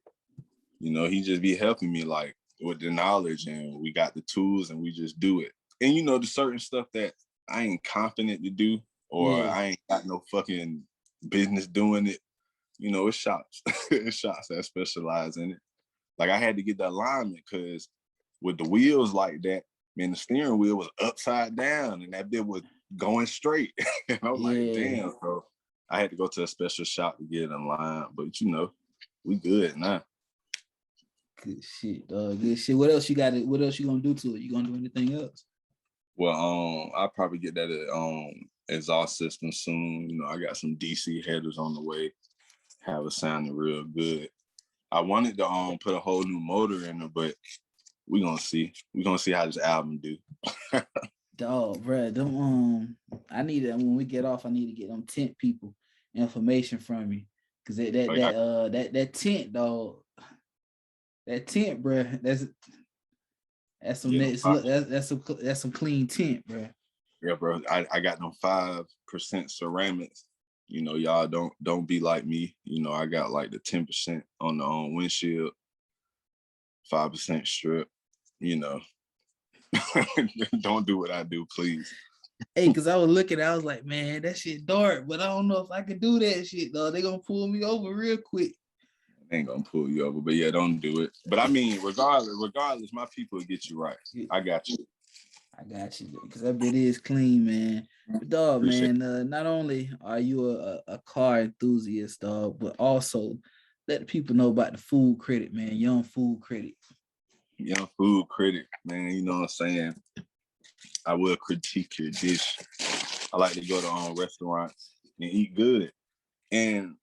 S2: You know, he just be helping me, like, with the knowledge, and we got the tools, and we just do it. And, you know, the certain stuff that I ain't confident to do, or I ain't got no fucking business doing it, you know, it's shops. It's shops that specialize in it. Like, I had to get the alignment, because with the wheels like that, man, the steering wheel was upside down and that bit was going straight. And I'm like, damn, bro. I had to go to a special shop to get it in line. But you know, we good now.
S3: Good shit, dog. Good shit. What else you got? What else you gonna do to it? You gonna do anything else?
S2: Well, I'll probably get that exhaust system soon. You know, I got some DC headers on the way. Have it sounding real good. I wanted to put a whole new motor in it, but we're gonna see. We're gonna see how this album do.
S3: Dog, bro. Them I need that when we get off, I need to get them tent people information from you. Cause that tent, dog. That tent, bro. That's some
S2: Yeah, them
S3: next look. That's some clean tint, bro.
S2: yeah, bro. I got them 5% ceramics. You know, y'all don't be like me. You know, I got like the 10% on the windshield, 5% strip. You know, don't do what I do, please.
S3: Hey, cause I was looking, I was like, man, that shit dark, but I don't know if I can do that shit, though. They gonna pull me over real quick.
S2: They ain't gonna pull you over, but yeah, don't do it. But I mean, regardless, my people will get you right. I got you.
S3: I got you, because that bit is clean, man. But dog,
S2: Appreciate
S3: man, not only are you a car enthusiast, dog, but also let the people know about the food critic, man. Young food critic.
S2: Young food critic, man. You know what I'm saying? I will critique your dish. I like to go to restaurants and eat good. And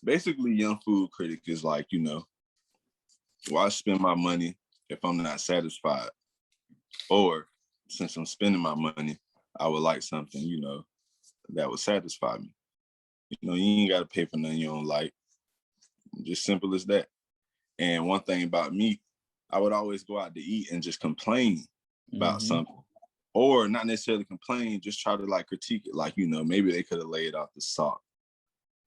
S2: basically, young food critic is like, you know, why spend my money if I'm not satisfied? Or since I'm spending my money, I would like something, you know, that would satisfy me. You know, you ain't got to pay for nothing you don't like. Just simple as that. And one thing about me, I would always go out to eat and just complain about something. Or not necessarily complain, just try to like critique it. Like, you know, maybe they could have laid off the salt.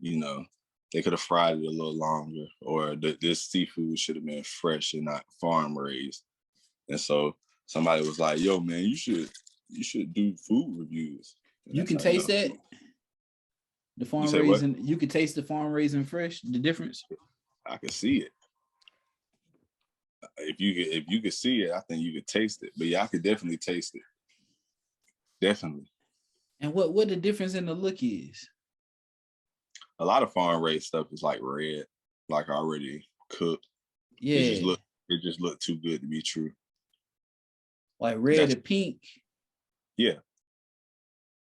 S2: You know, they could have fried it a little longer. Or this seafood should have been fresh and not farm raised. And so somebody was like, yo, man, you should do food reviews. And
S3: you can taste that? The farm raisin, you can taste the farm raisin fresh, the difference?
S2: I can see it. If you could see it, I think you could taste it. But yeah, I could definitely taste it. Definitely.
S3: And what the difference in the look is?
S2: A lot of farm raised stuff is like red, like already cooked.
S3: Yeah.
S2: It just looked too good to be true.
S3: Like red and pink.
S2: Yeah.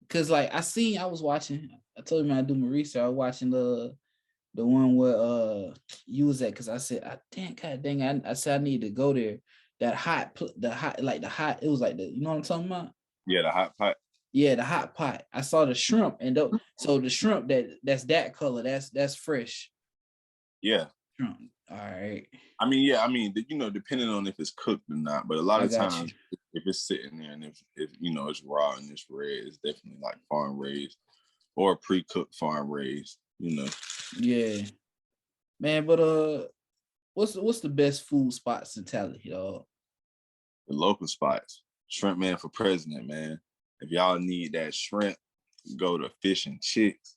S3: Cause like I told you, man, I do my research. I was watching the one where you was at, because I said, I said I need to go there. It was like you know what I'm talking about?
S2: Yeah, the hot pot.
S3: Yeah, the hot pot. I saw the shrimp, and so the shrimp that's that color, that's fresh.
S2: Yeah.
S3: Shrimp. All right.
S2: I mean, you know, depending on if it's cooked or not, but a lot of times if it's sitting there and if you know it's raw and it's red, it's definitely like farm raised or pre-cooked farm raised, you know.
S3: Yeah. Man, but what's the best food spots in Tally, y'all?
S2: The local spots. Shrimp Man for President, man. If y'all need that shrimp, go to Fish and Chicks.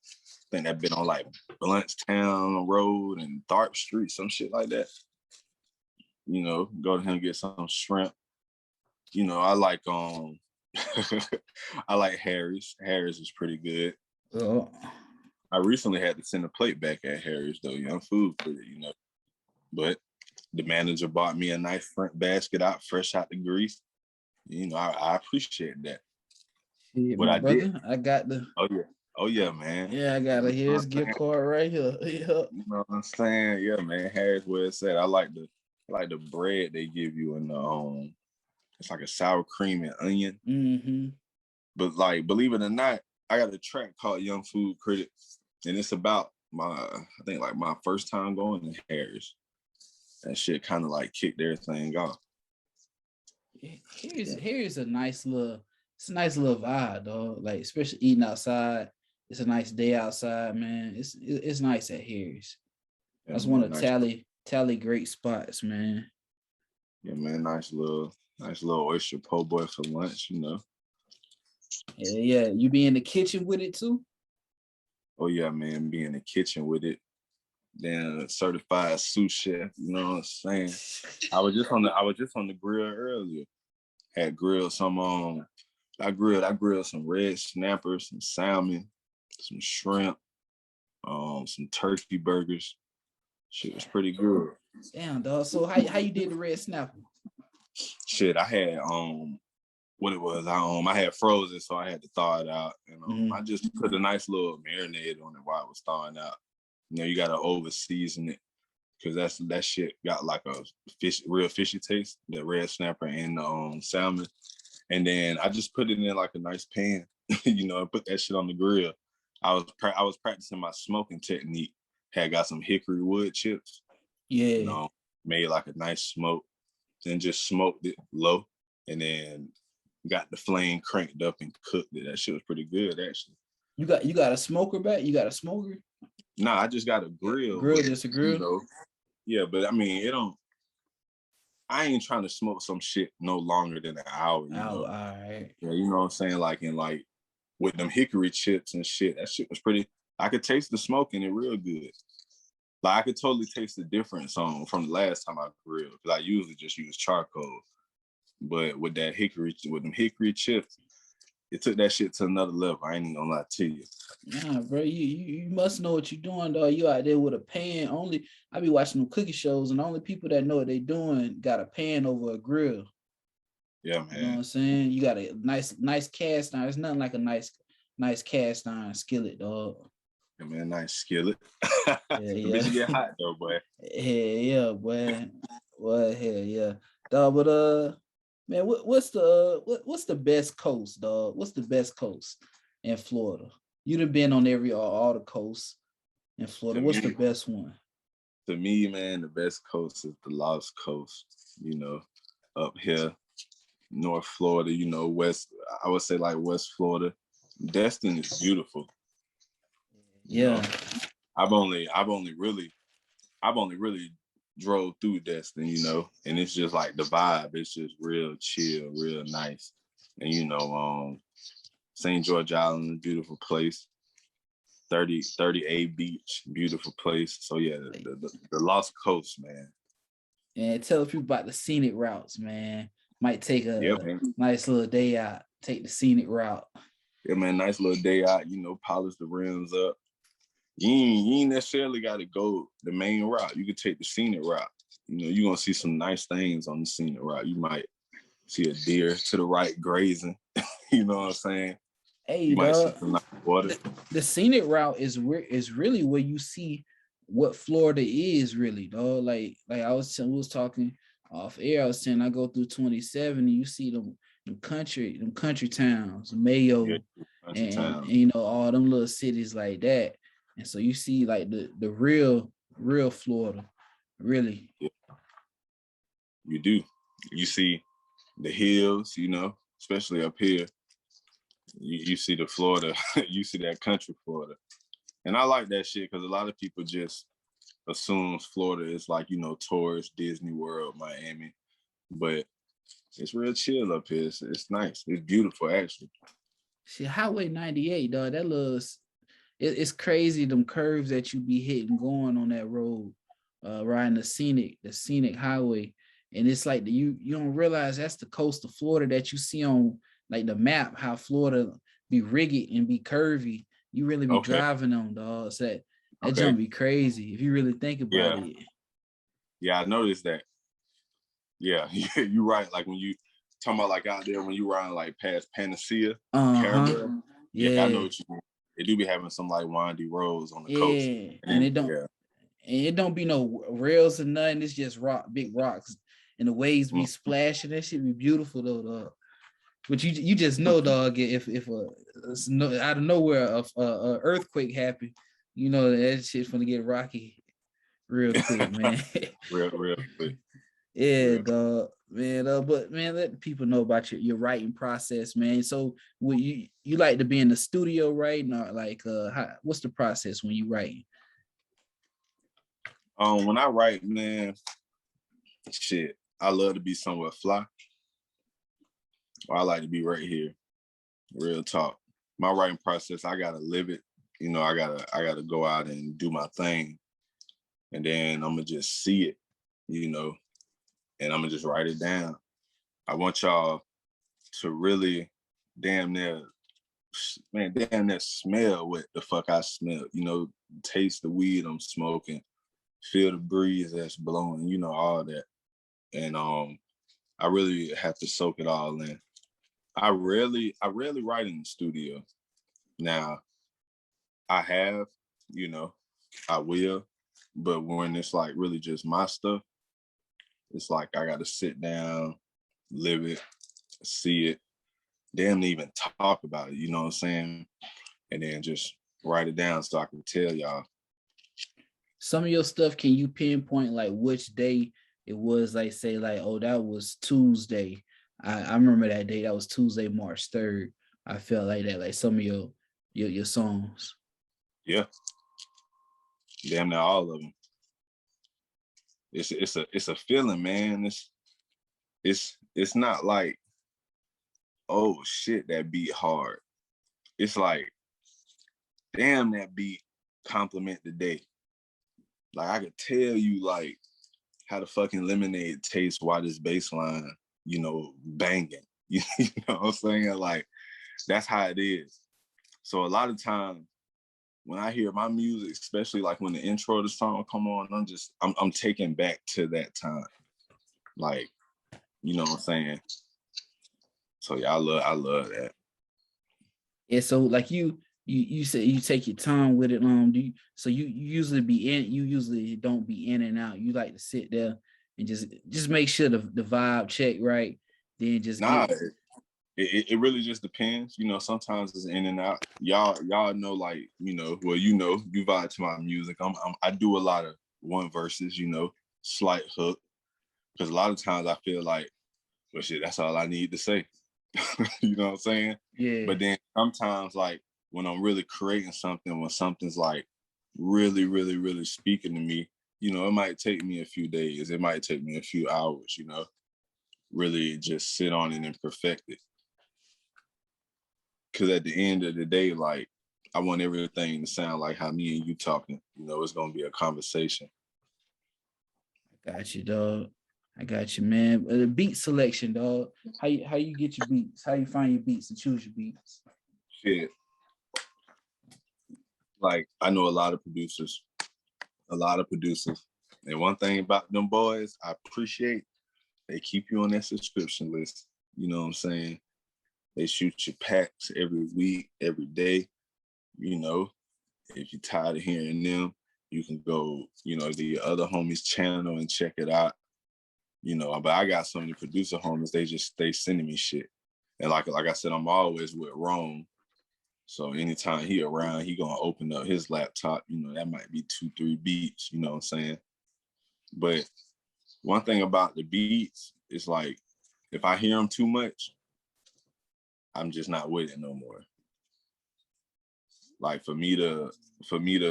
S2: I think that been on like Bluntstown Road and Tharp Street, some shit like that. You know, go to him and get some shrimp. You know, I like I like Harry's. Harry's is pretty good.
S3: Oh.
S2: I recently had to send a plate back at Harry's though, young food critic, you know. But the manager bought me a nice front basket out, fresh out the grease. You know, I appreciate that.
S3: Yeah, my brother, I got the.
S2: Oh yeah, man.
S3: Yeah, I got a Harry's gift card right here. Yeah.
S2: You know what I'm saying? Yeah, man. Harry's where it's at. I like the bread they give you in the it's like a sour cream and onion.
S3: Mm-hmm.
S2: But like, believe it or not, I got a track called Young Food Critic, and it's about I think like my first time going to Harry's. That shit kind of like kicked everything off.
S3: Here's a nice little vibe, dog. Like, especially eating outside. It's a nice day outside, man. It's nice at Harry's. Yeah, that's one of Tally great spots, man.
S2: Yeah, man. Nice little oyster po' boy for lunch, you know.
S3: Yeah. You be in the kitchen with it too?
S2: Oh yeah, man. Be in the kitchen with it. Then certified sous chef, you know what I'm saying? I was just on the grill earlier. Had grilled some I grilled some red snapper, some salmon, some shrimp, some turkey burgers. Shit was pretty good.
S3: Damn, dog. So how you did the red snapper?
S2: Shit, I had what it was, I had frozen, so I had to thaw it out. And I just put a nice little marinade on it while it was thawing out. You know, you gotta over season it, because that shit got like a real fishy taste, the red snapper and the salmon. And then I just put it in like a nice pan, you know, and put that shit on the grill. I was practicing my smoking technique. Had got some hickory wood chips.
S3: Yeah.
S2: You know, made like a nice smoke. and just smoked it low, and then got the flame cranked up and cooked it. That shit was pretty good, actually.
S3: You got a smoker back? You got a smoker?
S2: Nah, I just got a grill.
S3: Grill,
S2: but,
S3: just a grill?
S2: You know, yeah, but I mean, it don't. I ain't trying to smoke some shit no longer than an hour. You know,
S3: all right.
S2: Yeah, you know what I'm saying? Like with them hickory chips and shit. That shit was pretty. I could taste the smoke in it real good. Like I could totally taste the difference from the last time I grilled, because I usually just use charcoal. But with them hickory chips, it took that shit to another level. I ain't even gonna lie to you.
S3: Nah, bro, you must know what you're doing, dog. You out there with a pan. I be watching them cookie shows, and the only people that know what they doing got a pan over a grill.
S2: Yeah, man.
S3: You know what I'm saying? You got a nice cast iron. It's nothing like a nice cast iron skillet, dog.
S2: Yeah, man, nice skillet.
S3: Yeah, yeah.
S2: Bitch get hot though, boy.
S3: Yeah, boy. Well, hell yeah, dog. But man, what's the best coast, dog? What's the best coast in Florida? You'd have been on all the coasts in Florida. What's the best one?
S2: To me, man, the best coast is the Lost Coast. You know, up here, North Florida. You know, West. I would say like West Florida. Destin is beautiful.
S3: Yeah,
S2: you know, I've only really drove through Destin, you know, and it's just like the vibe. It's just real chill, real nice, and you know, St. George Island, beautiful place. 30A Beach, beautiful place. So yeah, the Lost Coast, man.
S3: And tell people about the scenic routes, man. Might take a nice little day out, take the scenic route.
S2: Yeah, man, nice little day out, you know, polish the rims up. You ain't necessarily got to go the main route. You could take the scenic route. You know, you're going to see some nice things on the scenic route. You might see a deer to the right grazing. You know what I'm saying?
S3: Hey,
S2: you might see some nice water.
S3: The scenic route is really where you see what Florida is really, dog. Like we was talking off air. I was saying I go through 27 and you see them country towns, Mayo, and you know all them little cities like that. And so you see like the real Florida, really.
S2: Yeah. You do. You see the hills, you know, especially up here. You see the Florida, you see that country Florida. And I like that shit because a lot of people just assumes Florida is like, you know, tourist, Disney World, Miami. But it's real chill up here. It's nice. It's beautiful, actually.
S3: See, Highway 98, dog, that it's crazy, them curves that you be hitting going on that road, riding the scenic highway. And it's like you don't realize that's the coast of Florida that you see on like the map, how Florida be rigged and be curvy. You really be driving on, dog. So that jump be crazy if you really think about it.
S2: Yeah, I noticed that. Yeah, you're right. Like when you talking about like out there when you riding like past Panacea, Caramel. Yeah, I know what you mean. They do be having some like windy roads on the coast.
S3: And it don't be no rails or nothing. It's just big rocks, and the waves be splashing. That shit be beautiful though, dog. But you just know, dog, if out of nowhere a earthquake happen, you know that shit's gonna get rocky real quick, man.
S2: real quick.
S3: Yeah, dog, man. But man, let people know about your writing process, man. So, would you like to be in the studio writing, or like what's the process when you write?
S2: When I write, man, shit, I love to be somewhere fly. I like to be right here. Real talk. My writing process, I gotta live it. You know, I gotta go out and do my thing, and then I'm gonna just see it. You know. And I'm gonna just write it down. I want y'all to really damn near smell what the fuck I smell. You know, taste the weed I'm smoking, feel the breeze that's blowing, you know, all that. And I really have to soak it all in. I rarely write in the studio. Now, I have, you know, I will, but when it's like really just my stuff, it's like I got to sit down, live it, see it, damn even talk about it, you know what I'm saying? And then just write it down so I can tell y'all.
S3: Some of your stuff, can you pinpoint like which day it was like say like, oh, that was Tuesday. I remember that day. That was Tuesday, March 3rd. I felt like that, like some of your songs.
S2: Yeah, damn near all of them. It's a feeling, man. It's not like, oh shit, that beat hard. It's like, damn, that beat compliment the day. Like I could tell you like how the fucking lemonade tastes while this bass line, banging. You know what I'm saying? Like that's how it is. So a lot of times when I hear my music, especially like when the intro of the song come on, I'm taken back to that time. Like, you know what I'm saying? So yeah, I love that.
S3: Yeah, so like you said you take your time with it. So you usually you usually don't be in and out. You like to sit there and just make sure the vibe check right. Then just get
S2: it really just depends. Sometimes it's in and out. Y'all know, like, you vibe to my music. I do a lot of one verses, slight hook. Because a lot of times I feel like, well, shit, that's all I need to say. You know what I'm saying?
S3: Yeah.
S2: But then sometimes, like, when I'm really creating something, when something's like really, really, really speaking to me, it might take me a few days. It might take me a few hours, really just sit on it and perfect it. Because at the end of the day, like, I want everything to sound like how me and you talking. It's going to be a conversation.
S3: I got you, dog. I got you, man. The beat selection, dog. How you get your beats? How you find your beats and choose your beats?
S2: Shit. Like, I know a lot of producers. And one thing about them boys, I appreciate, they keep you on that subscription list. You know what I'm saying? They shoot you packs every week, every day. If you're tired of hearing them, you can go, the other homies' channel and check it out. But I got so many producer homies, they sending me shit. And like I said, I'm always with Rome. So anytime he around, he gonna open up his laptop, that might be 2-3 beats, you know what I'm saying? But one thing about the beats is like, if I hear them too much, I'm just not with it no more. Like for me to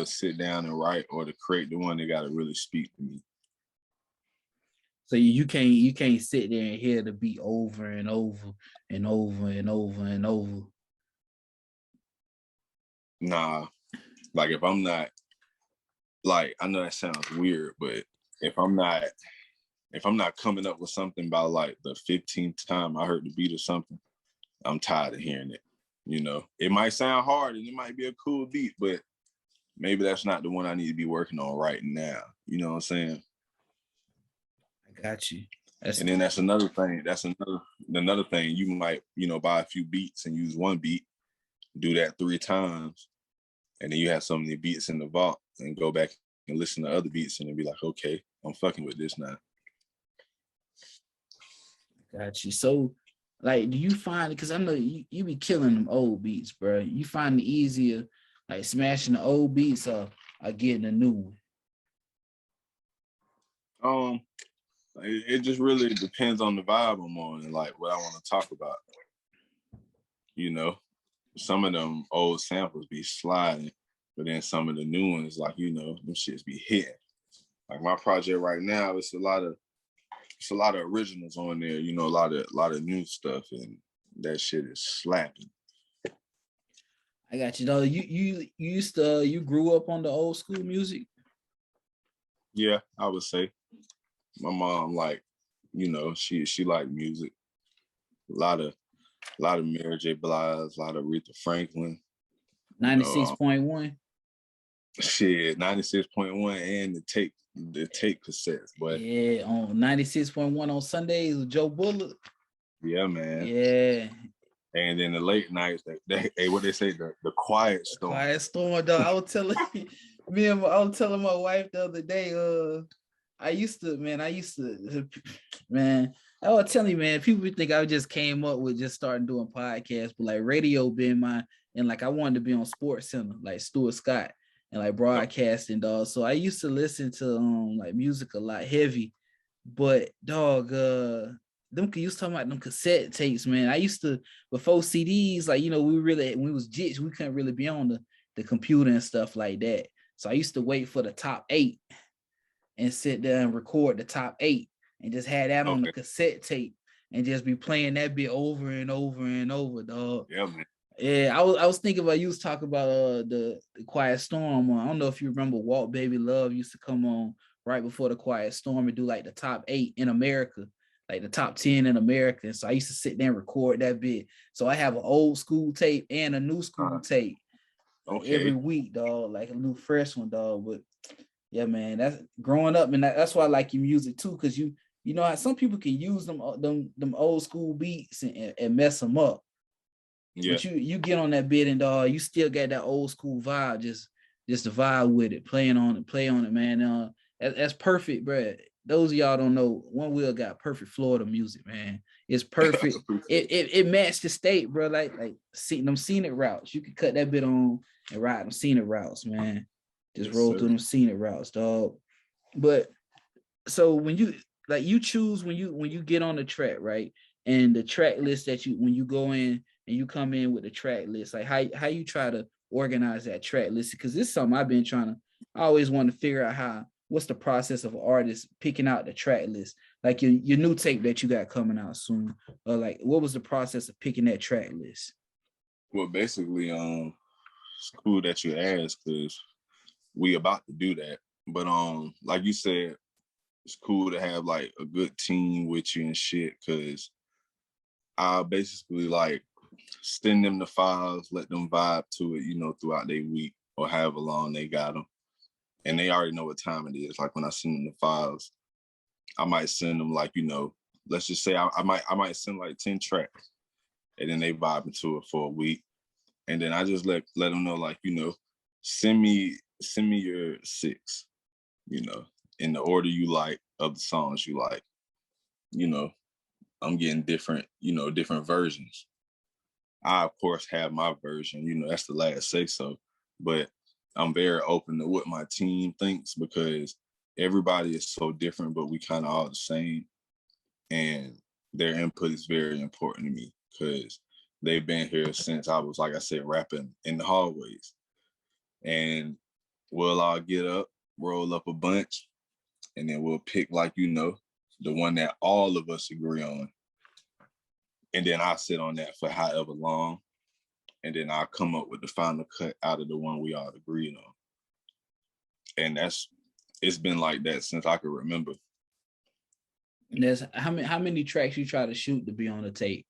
S2: sit down and write or to create the one, they gotta really speak to me.
S3: So you can't sit there and hear the beat over and over and over and over and over.
S2: Nah, like if I'm not, like, I know that sounds weird, but if I'm not coming up with something by like the 15th time I heard the beat or something, I'm tired of hearing it. It might sound hard and it might be a cool beat, but maybe that's not the one I need to be working on right now. You know what I'm saying?
S3: I got you.
S2: And then that's another thing. That's another thing. You might, buy a few beats and use one beat, do that 3 times, and then you have so many beats in the vault and go back and listen to other beats and then be like, okay, I'm fucking with this now.
S3: Got you. So, like, do you find, because I know you be killing them old beats, bro. You find it easier, like smashing the old beats or getting a new
S2: one? It just really depends on the vibe I'm on and like what I want to talk about. Some of them old samples be sliding, but then some of the new ones, like, them shits be hitting. Like my project right now, it's a lot of originals on there, a lot of new stuff, and that shit is slapping.
S3: I got you, though. You grew up on the old school music?
S2: Yeah, I would say. My mom, like, she liked music. A lot of Mary J. Blige, a lot of Aretha Franklin.
S3: 96.1.
S2: Shit, 96.1 and the tape cassettes, but
S3: yeah, on 96.1 on Sundays with Joe Bullock.
S2: Yeah, man.
S3: Yeah.
S2: And then the late nights, they what they say, the quiet storm.
S3: Quiet storm, dog. I was telling I was telling my wife the other day, I used to, man, I was telling you, man, people think I just came up with just starting doing podcasts, but like radio being mine, and like I wanted to be on Sports Center, like Stuart Scott, and like broadcasting, dog. So I used to listen to like music a lot heavy, But dog, them you was talking about them cassette tapes, man. I used to before CDs, like when we was jits, we couldn't really be on the computer and stuff like that. So I used to wait for the top 8 and sit there and record the top 8 and just had that on the cassette tape and just be playing that bit over and over and over, dog.
S2: Yeah, man.
S3: Yeah, I was thinking about, you was talking about the Quiet Storm. I don't know if you remember Walk Baby Love used to come on right before the Quiet Storm and do like the top 8 in America, like the top 10 in America. And so I used to sit there and record that bit. So I have an old school tape and a new school tape every week, dog, like a new fresh one, dog. But yeah, man, that's growing up, and that's why I like your music too, because you know how some people can use them old school beats and mess them up. Yeah. But you get on that bit and you still got that old school vibe, just the vibe with it, play on it, man. That's perfect, bro. Those of y'all don't know, One.Will got perfect Florida music, man. It's perfect. it matched the state, bro. Like see them scenic routes. You can cut that bit on and ride them scenic routes, man. Just roll through them scenic routes, dog. But so when you choose when you get on the track, right? And the track list that when you go in and you come in with the track list, like how you try to organize that track list, because this is something I've been I always want to figure out what's the process of artists picking out the track list, like your new tape that you got coming out soon, or like what was the process of picking that track list?
S2: Well, basically, it's cool that you asked, because we about to do that. But like you said, it's cool to have like a good team with you and shit, because I basically like send them the files, let them vibe to it, throughout their week or however long they got them. And they already know what time it is. Like when I send them the files, I might send them like, let's just say I might send like 10 tracks, and then they vibe into it for a week. And then I just let them know, like, send me your 6, in the order you like of the songs you like. I'm getting different versions. I, of course, have my version, that's the last say so, but I'm very open to what my team thinks, because everybody is so different, but we kind of all the same. And their input is very important to me, because they've been here since I was, like I said, rapping in the hallways. And we'll all get up, roll up a bunch, and then we'll pick, like, the one that all of us agree on. And then I sit on that for however long. And then I'll come up with the final cut out of the one we all agreed on. And it's been like that since I can remember.
S3: There's how many tracks you try to shoot to be on the tape?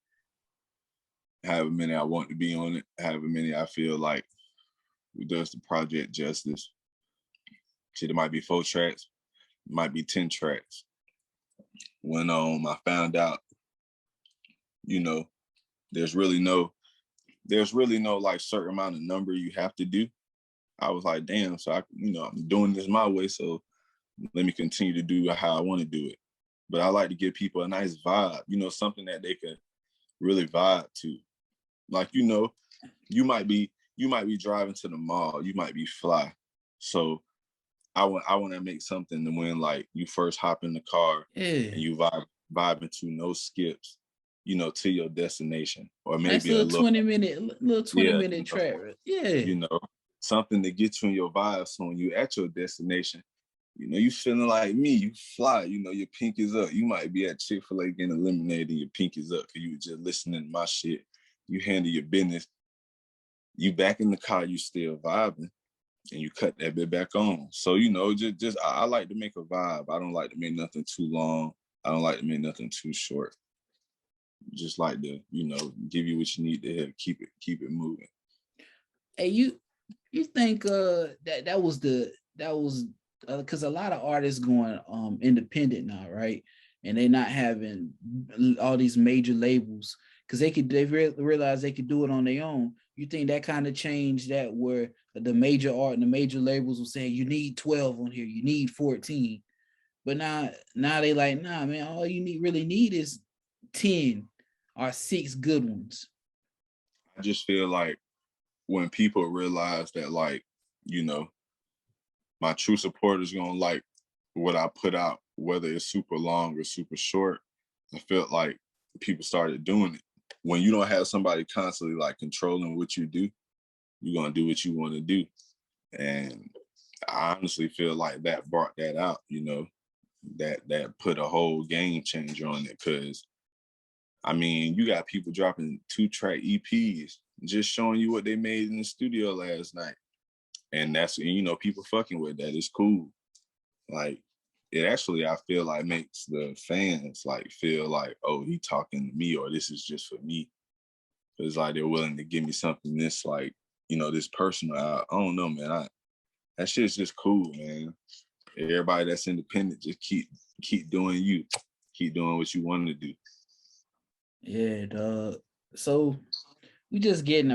S2: However many I want to be on it, however many I feel like does the project justice. Shit, it might be 4 tracks, it might be 10 tracks. When I found out, there's really no like certain amount of number you have to do, I was like, damn, so I'm doing this my way, so let me continue to do how I want to do it. But I like to give people a nice vibe, something that they can really vibe to. Like, you might be driving to the mall, you might be fly. So I want to make something to when, like, you first hop in the car and you vibing to no skips, to your destination, or maybe
S3: nice little 20 minute track. Yeah.
S2: Something to get you in your vibe. So when you at your destination, you feeling like me, you fly, your pink is up. You might be at Chick-fil-A getting a lemonade and your pink is up because you were just listening to my shit. You handle your business. You back in the car, you still vibing, and you cut that bit back on. So, just I like to make a vibe. I don't like to make nothing too long. I don't like to make nothing too short. Just like to, give you what you need to keep it moving.
S3: Hey, you think that was because a lot of artists going independent now, right? And they're not having all these major labels because they realize they could do it on their own. You think that kind of changed that, where the major art and the major labels were saying you need 12 on here, you need 14, but now they like, nah, man, all you really need is 10 or 6 good ones.
S2: I just feel like when people realize that, like, my true supporters gonna like what I put out, whether it's super long or super short, I felt like people started doing it. When you don't have somebody constantly like controlling what you do, you're gonna do what you want to do. And I honestly feel like that brought that out, you know, that put a whole game changer on it. Cause I mean, you got people dropping 2-track EPs, just showing you what they made in the studio last night. And that's, you know, people fucking with that. It's cool. Like, it actually, I feel like makes the fans like feel like, oh, he talking to me, or this is just for me. It's like they're willing to give me something this like, you know, this personal. I don't know, man. That shit's just cool, man. Everybody that's independent, just keep doing you. Keep doing what you want to do.
S3: Yeah, dog. So we're wrapping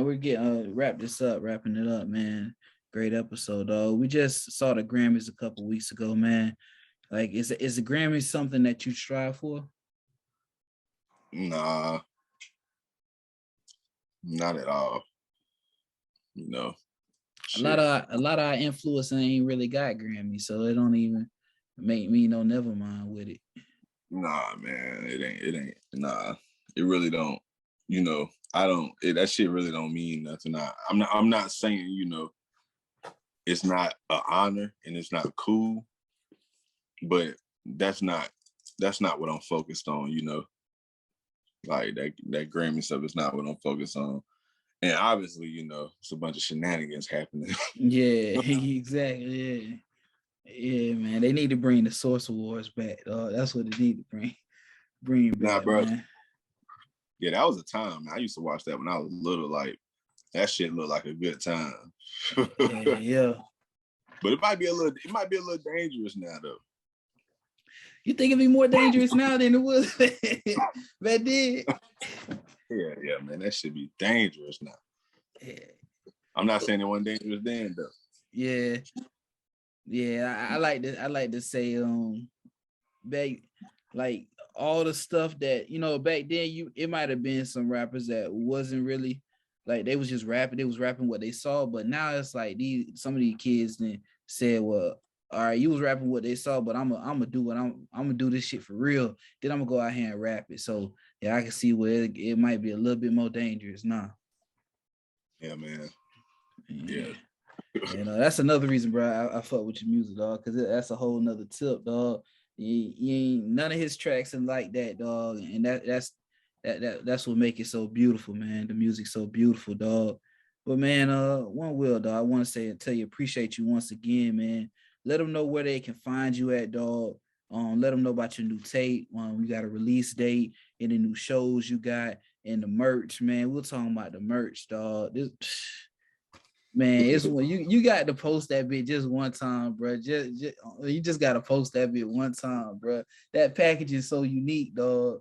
S3: it up, man. Great episode, dog. We just saw the Grammys a couple weeks ago, man. Like, is the Grammys something that you strive for?
S2: Nah, not at all. You know,
S3: a lot of our influencers ain't really got Grammys, so it don't even make me no never mind with it.
S2: Nah, man, it ain't. Nah, it really don't. You know, I don't. That shit really don't mean nothing. I'm not saying, you know, it's not an honor and it's not cool, but that's not what I'm focused on. You know, like that Grammy stuff is not what I'm focused on. And obviously, you know, it's a bunch of shenanigans happening.
S3: Yeah, exactly. Yeah, man. They need to bring the Source Awards back. That's what they need to bring back,
S2: Nah, bro.
S3: man.
S2: Yeah, that was a time. I used to watch that when I was little. Like, that shit looked like a good time.
S3: Yeah.
S2: But it might be a little dangerous now, though.
S3: You think it'd be more dangerous now than it was back then?
S2: Yeah, man. That should be dangerous now.
S3: Yeah.
S2: I'm not saying it wasn't dangerous then, though.
S3: Yeah. I like to say back, like, all the stuff that, you know, back then it might have been some rappers that wasn't really like, they was just rapping, they was rapping what they saw, but now it's like some of these kids then said, well, all right, you was rapping what they saw, but I'm gonna do what I'm gonna do this shit for real. Then I'm gonna go out here and rap it. So yeah, I can see where it might be a little bit more dangerous now.
S2: Yeah, man. Yeah.
S3: You know, that's another reason, bro. I fuck with your music, dog, because that's a whole nother tip, dog. You ain't none of his tracks and like that, dog, and that's what make it so beautiful, man. The music's so beautiful, dog. But man, One.Will, dog, I want to tell you, appreciate you once again, man. Let them know where they can find you at, dog. Let them know about your new tape. You got a release date and the new shows you got and the merch, man. We're talking about the merch, dog. This, man, it's when you got to post that bit just one time, bro. You just got to post that bit one time, bro. That package is so unique, dog.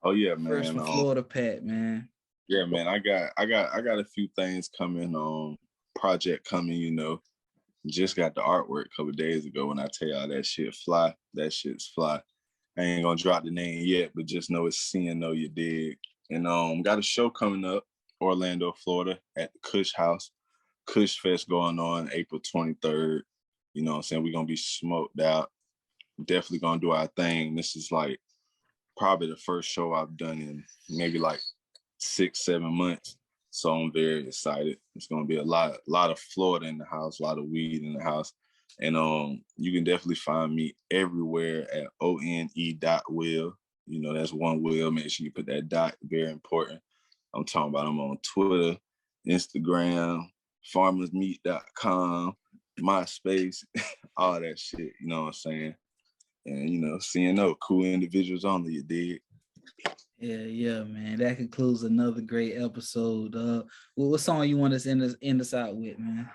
S2: Oh yeah, man.
S3: First from Florida, Pat, man.
S2: Yeah, man. I got a few things coming. Project coming, you know. Just got the artwork a couple days ago. When I tell y'all that shit fly, that shit's fly. I ain't gonna drop the name yet, but just know it's CNO, you dig. And got a show coming up, Orlando, Florida, at the Kush House. Kush Fest going on April 23rd. You know what I'm saying? We're gonna be smoked out. Definitely gonna do our thing. This is like probably the first show I've done in maybe like 6-7 months. So I'm very excited. It's gonna be a lot of Florida in the house, a lot of weed in the house. And you can definitely find me everywhere at one.will. You know, that's One.Will. Make sure you put that dot, very important. I'm talking about I'm on Twitter, Instagram, farmersmeat.com, MySpace, all that shit, you know what I'm saying? And, you know, CNO, cool individuals only, you dig?
S3: Yeah, man. That concludes another great episode. What song you want us end us out with, man?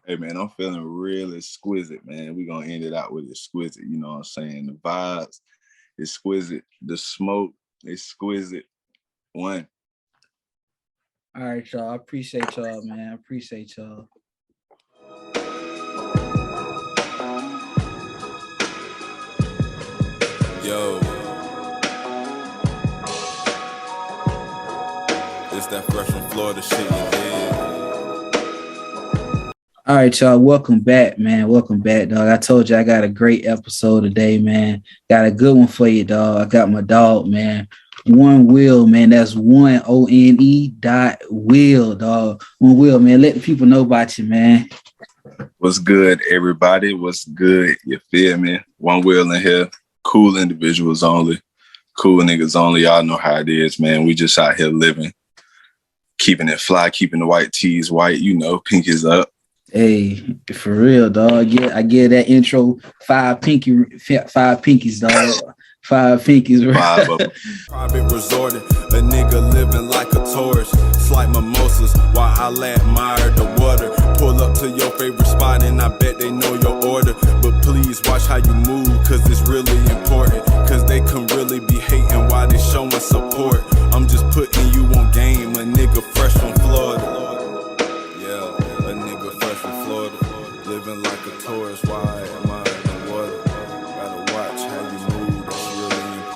S2: Hey, man, I'm feeling real exquisite, man. We're going to end it out with exquisite, you know what I'm saying? The vibes, exquisite. The smoke, exquisite. One.
S3: All right, y'all. I appreciate y'all, man. I appreciate y'all.
S4: Yo. It's that fresh from Florida shit, you did.
S3: All right, y'all. Welcome back, man. Welcome back, dog. I told you I got a great episode today, man. Got a good one for you, dog. I got my dog, man. One.Will, man. That's One.Will, dog. One.Will, man. Let the people know about you, man.
S2: What's good, everybody? What's good? You feel me? One.Will in here. Cool individuals only. Cool niggas only. Y'all know how it is, man. We just out here living. Keeping it fly, keeping the white tees white, pinkies up.
S3: Hey, for real, dog. Yeah, I get that intro. Five pinkies, dog. Five pinkies, bro.
S2: Five of them.
S4: Private resorting, a nigga living like a tourist. Slight mimosas while I admire the water. Pull up to your favorite spot and I bet they know your order. But please watch how you move, cause it's really important. Cause they can really be hating while they showing support.